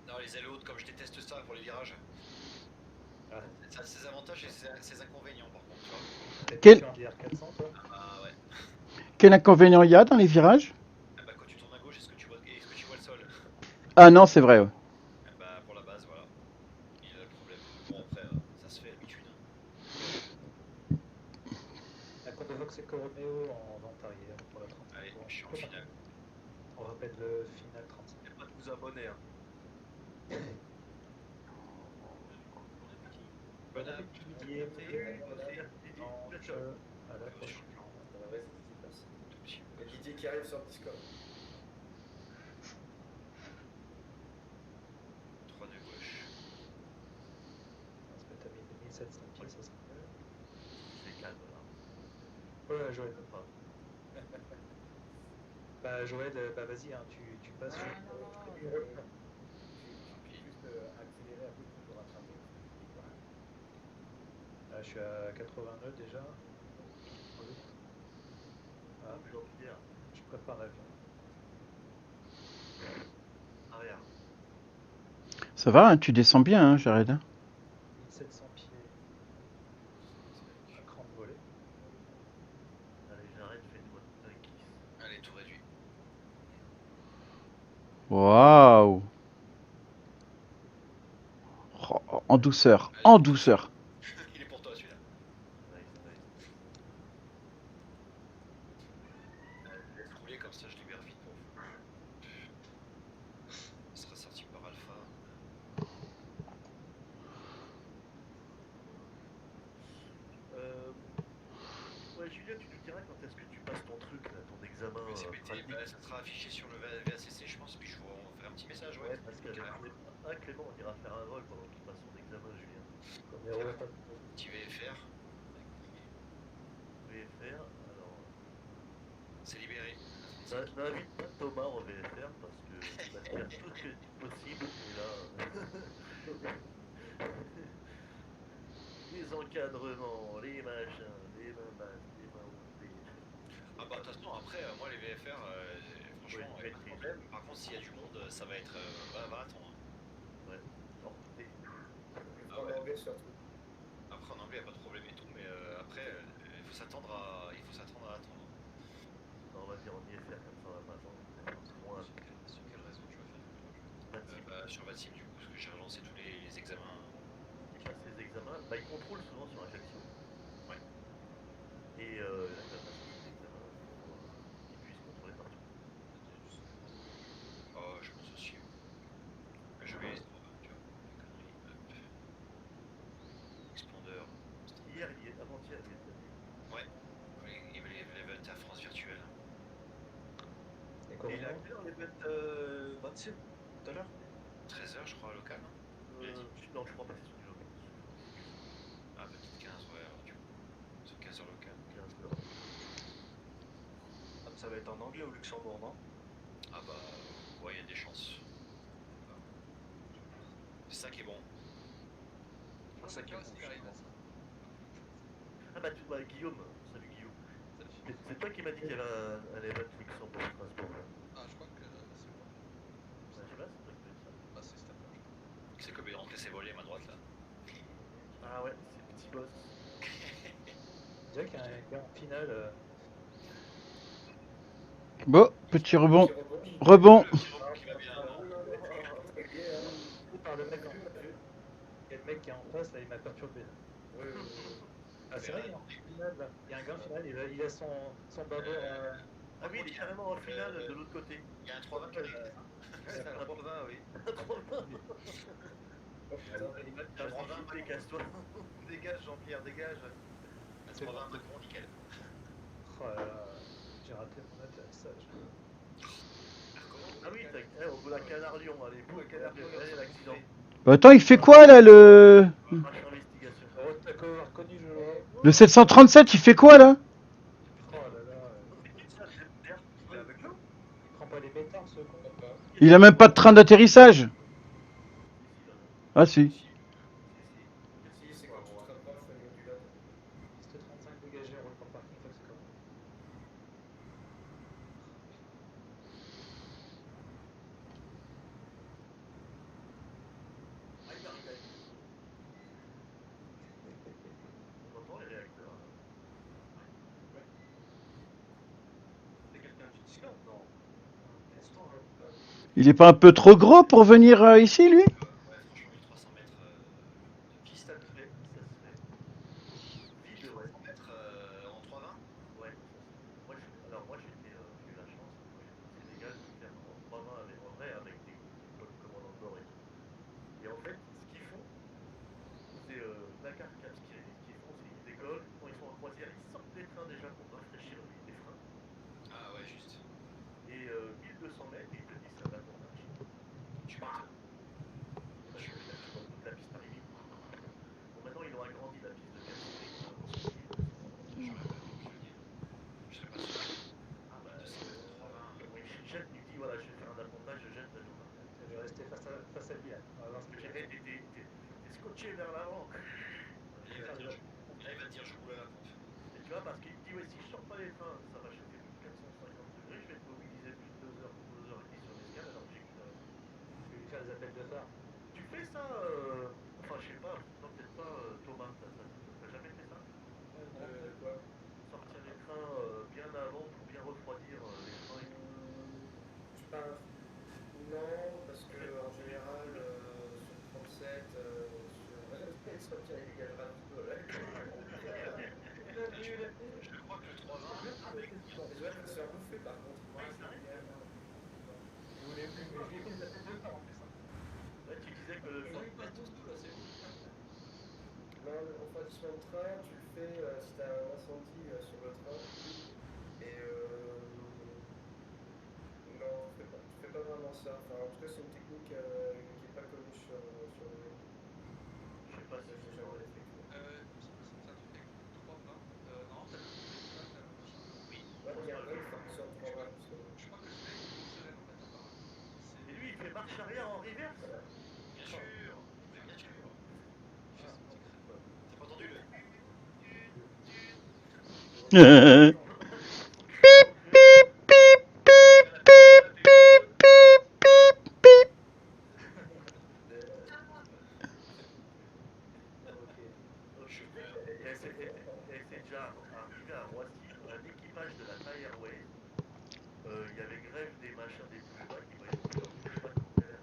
Non, les ailes hautes, comme je déteste ça pour les virages. Ça a ses avantages et ses inconvénients par contre, tu vois. Quel... Ah ouais. Quel inconvénient il y a dans les virages? Ah bah quand tu tournes à gauche, est-ce que tu vois le sol? Ah non, c'est vrai. Ouais. Ah bah pour la base, voilà. Il a le problème. Bon après, ça se fait à l'habitude. La courbe de Vox Romeo en vente arrière pour la 30. Allez, je suis en finale. On rappelle le final 35. Il n'y a pas de vous abonner. Hein. Bon appétit, Didier. À la prochaine. Ouais, c'est Didier qui arrive sur le Discord. 3 de gauche. Parce que t'as mis 2700 pieds, ça serait mieux. C'est calme là. Ouais, Joël. Bah Joël, bah vas-y, hein, tu passes sur... Juste accélérer un peu pour te rattraper. Ah, je suis à 89 déjà. Ah, je prépare l'avion. Arrière. Ça va, hein, tu descends bien, hein, Jared. 1700 pieds. Un cran de volet. Allez, j'arrête, fais-moi un kiss. Allez, tout réduit. Waouh. Oh, en douceur, en douceur. Il est pour toi celui-là. Laisse rouler comme ça, je libère vite pour vous. Il sera sorti par Alpha. Ouais, Julien, tu nous diras quand est-ce que tu passes ton truc, là, ton examen pratique. Bah, ça sera affiché sur le VACC, je pense, puis je vous enverrai un petit message. Ouais, parce que Clément, on ira faire un vol pendant qu'il passe son examen, Julien. Petit VFR. VFR, alors. C'est libéré. N'invite pas Thomas en VFR parce que il va faire tout ce que possible et là. Les encadrements, les machins, les mains basses, les mains montées. Ah bah de toute façon après moi les VFR franchement pas de problème. Par contre s'il y a du monde ça va être va attendre. Ouais. Ah ouais. Après en anglais y a pas de problème et tout mais après il faut s'attendre à attendre. Non, on va dire on y est faire comme ça on va sur Vatsil du coup, parce que j'ai relancé tous les examens. Il passe les examens, bah, il contrôle souvent sur Ajaccio. Ouais. Et là, il va passer les examens pour qu'il puisse contrôler partout. Oh, je pense aussi. Je vais. Tu vois, les conneries. Hop. Expandeur. Hier, avant-hier, il était. Ouais. Il y avait l'event à France virtuelle. Et Et il a quelle heure l'event Vatsil tout à l'heure 13h, je crois, local. Non, je crois pas que c'est sur du local. Ah, peut-être 15, ouais, alors du coup. C'est 15h local. 15h. Ah, ça va être en anglais au Luxembourg, non? Ah bah, ouais, il y a des chances. C'est ça qui est bon. C'est ça qui est bon. Ah bah, Guillaume, salut Guillaume. C'est toi qui m'as dit qu'il y avait un event Luxembourg Strasbourg. Ah, je crois que c'est moi. Bah, je sais pas, c'est toi qui m'as dit ça. Ah, c'est Stapler, je crois. C'est que Bédron qui s'est volé à ma droite là. Ah ouais, c'est petit boss. On dirait qu'il y a un gars en finale. Bon, petit rebond. Rebond. Par le mec en face. Et le mec qui est en face, là, il m'a perturbé. Là. Ah, c'est vrai, il est en finale. Là. Il y a un gars en finale, il a son bâbord. Ah oui, il est carrément en finale de l'autre côté. Il y a un 3-20 qui arrive. C'est un 3-20, oui. Un 3-20, casse-toi. Dégage, Jean-Pierre, dégage. Un 3-20 Macron, nickel. Oh là là, j'ai raté mon atterrissage. Ah oui, au bout d'un canard lion, allez, pour le canard lion, l'accident. Bah, attends, il fait quoi là le. Investigation. Oh, t'as quand même reconnu, je. Le 737, il fait quoi là? Oh là là. Il est avec nous? Il prend pas les pétards, ce con. Il a même pas de train d'atterrissage. Ah si. Si, c'est quand tu te rapproches au modulable. C'était 35 dégagés, on roule pour le parking, c'est quoi? On entend les réacteurs. C'est quelqu'un du Discord? Non. Il est pas un peu trop gros pour venir ici, lui? Ouais, franchement, 1300 mètres de piste. Ça se fait. Vide, ouais. 300 mètres en 3-20? Ouais. Moi j'ai eu la chance, c'est légal de faire en 3-20 avec, en vrai avec des bonnes commandes en bord et tout. Et en fait, ce qu'ils font, c'est Dakar Cap, ce qu'ils font, c'est qu'ils décollent, quand ils sont en croisière, ils sortent des trains déjà pour rafraîchir les freins. Ah ouais, juste. Et 1200 mètres, ils te disent c'est un abordage. Tu m'étonnes. Tu vois toute la piste Paris. Bon, maintenant ils ont agrandi la piste de Percinet, avant c'était 1200. Je serais pas sûr. Ah bah, oui, Jette nous dit voilà, je vais faire un appontage, je jette la journée. Je vais rester face à lui, là. On va voir ce que j'ai. T'es scotché vers l'avant. Là, il va dire je roule à la pompe. Et tu vois, parce qu'il dit ouais, si je sors pas les freins, ça va chauffer plus de 450 degrés, je vais te mobiliser plus de 2 heures et demie sur l'escale alors que j'ai qu'une heure. Je vais lui faire des appels de phare. Tu fais ça, enfin je sais pas, non peut-être pas Thomas, t'as jamais fait ça? Quoi? Sortir les trains bien avant pour bien refroidir les freins et tout. Non, parce que en général, sur 37, sortir les dégages rapides, là. Je crois que le 3-20 avec. Je vais se faire bouffer par contre. Vous voulez plus, mais je lui ai fait des appels de phare en plus. Ouais, tu disais que le Ils passent tous tout là, c'est bon. Non, le refroidissement de train, tu le fais si t'as un incendie sur le train. Et non, tu fais pas vraiment ça. Enfin, en tout cas, c'est une technique qui est pas connue sur le. je sais pas si J'ai c'est jamais genre fait. Ça fait 3-20. Non, t'as le machin. Oui. Ouais, il y a un autre sur 3 balles. Je crois que je l'ai une semaine en fait, apparemment. Et lui il fait marche arrière en reverse. Bien sûr. Mais bien sûr. T'as pas entendu le. Et c'est déjà arrivé à Roissy, un équipage de la Thai Airways. Il y avait grève des machins des bouches qui voyaient pas comment faire.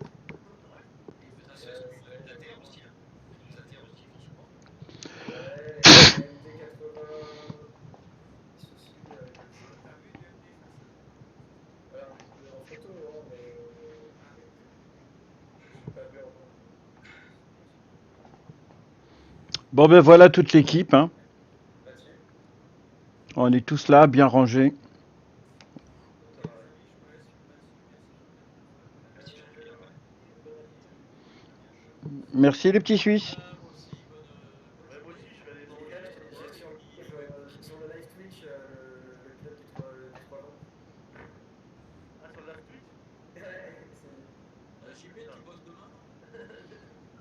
Bon, ben voilà toute l'équipe. Hein. On est tous là, bien rangés. Merci les petits Suisses. Ouais, moi aussi, je vais aller manger. Sur le live Twitch, le club du 3 ans. Ah, sur le live Twitch JP, tu bosses demain, non?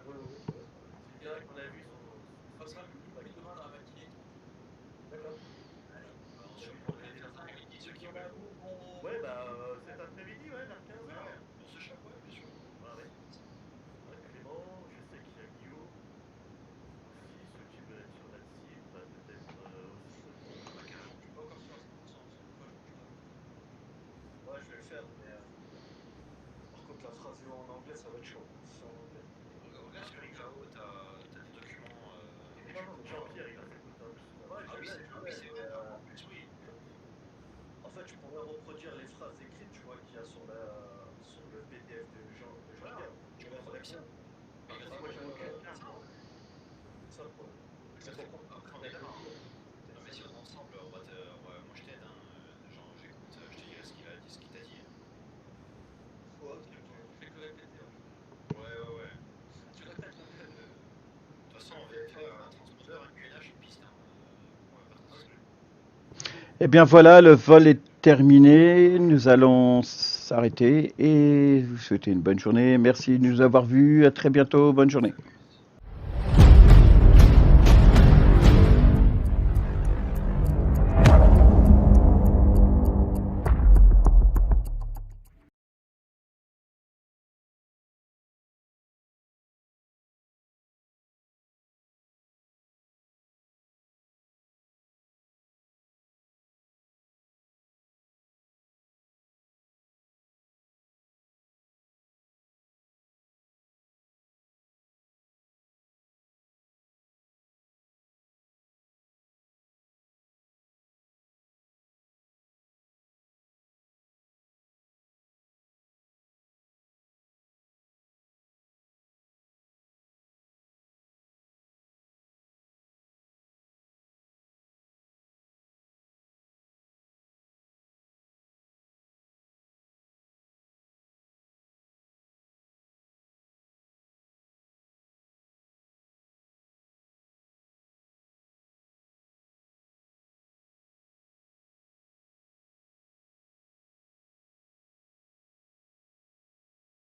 Oui. C'est bien qu'on a vu son. On passera le plus demain dans la matinée. D'accord. On... Ouais, bah, cet après-midi, ouais, vers 15h. On se chope, ouais, bien sûr. Ouais. Ouais, Clément, je sais qu'il y a Guillaume. Aussi, ceux qui veulent être sur la cible, bah, peut-être aussi. Bah, carrément. Je suis pas encore sûr à 100%, parce que des fois, je t'avoue. Ouais, je vais le faire, mais par contre, la phrase en anglais, ça va être chaud. C'est en anglais. Regarde sur Xao, t'as des documents. Non, mais Jean-Pierre, il a fait tout un. Ouais, Ah oui, c'est vrai. En plus, oui. En fait, je pourrais reproduire les phrases écrites, tu vois, qu'il y a sur le PDF de Jean-Pierre. Je les ferai bien. Moi, j'ai aucun. C'est ça le problème. Après, on est d'accord. Non, mais si on est ensemble, moi je t'aide. Hein. Genre, j'écoute, je te dirai ce qu'il a dit, ce qu'il t'a dit. Ouais, Je fais que répéter. Ouais. Tu répètes le. De toute façon, on vient faire un transpondeur, un QNH, une piste. Hein. On va pas trop s'exclure. Eh bien voilà, le vol est terminé. Nous allons s'arrêter et vous souhaiter une bonne journée. Merci de nous avoir vus. À très bientôt. Bonne journée.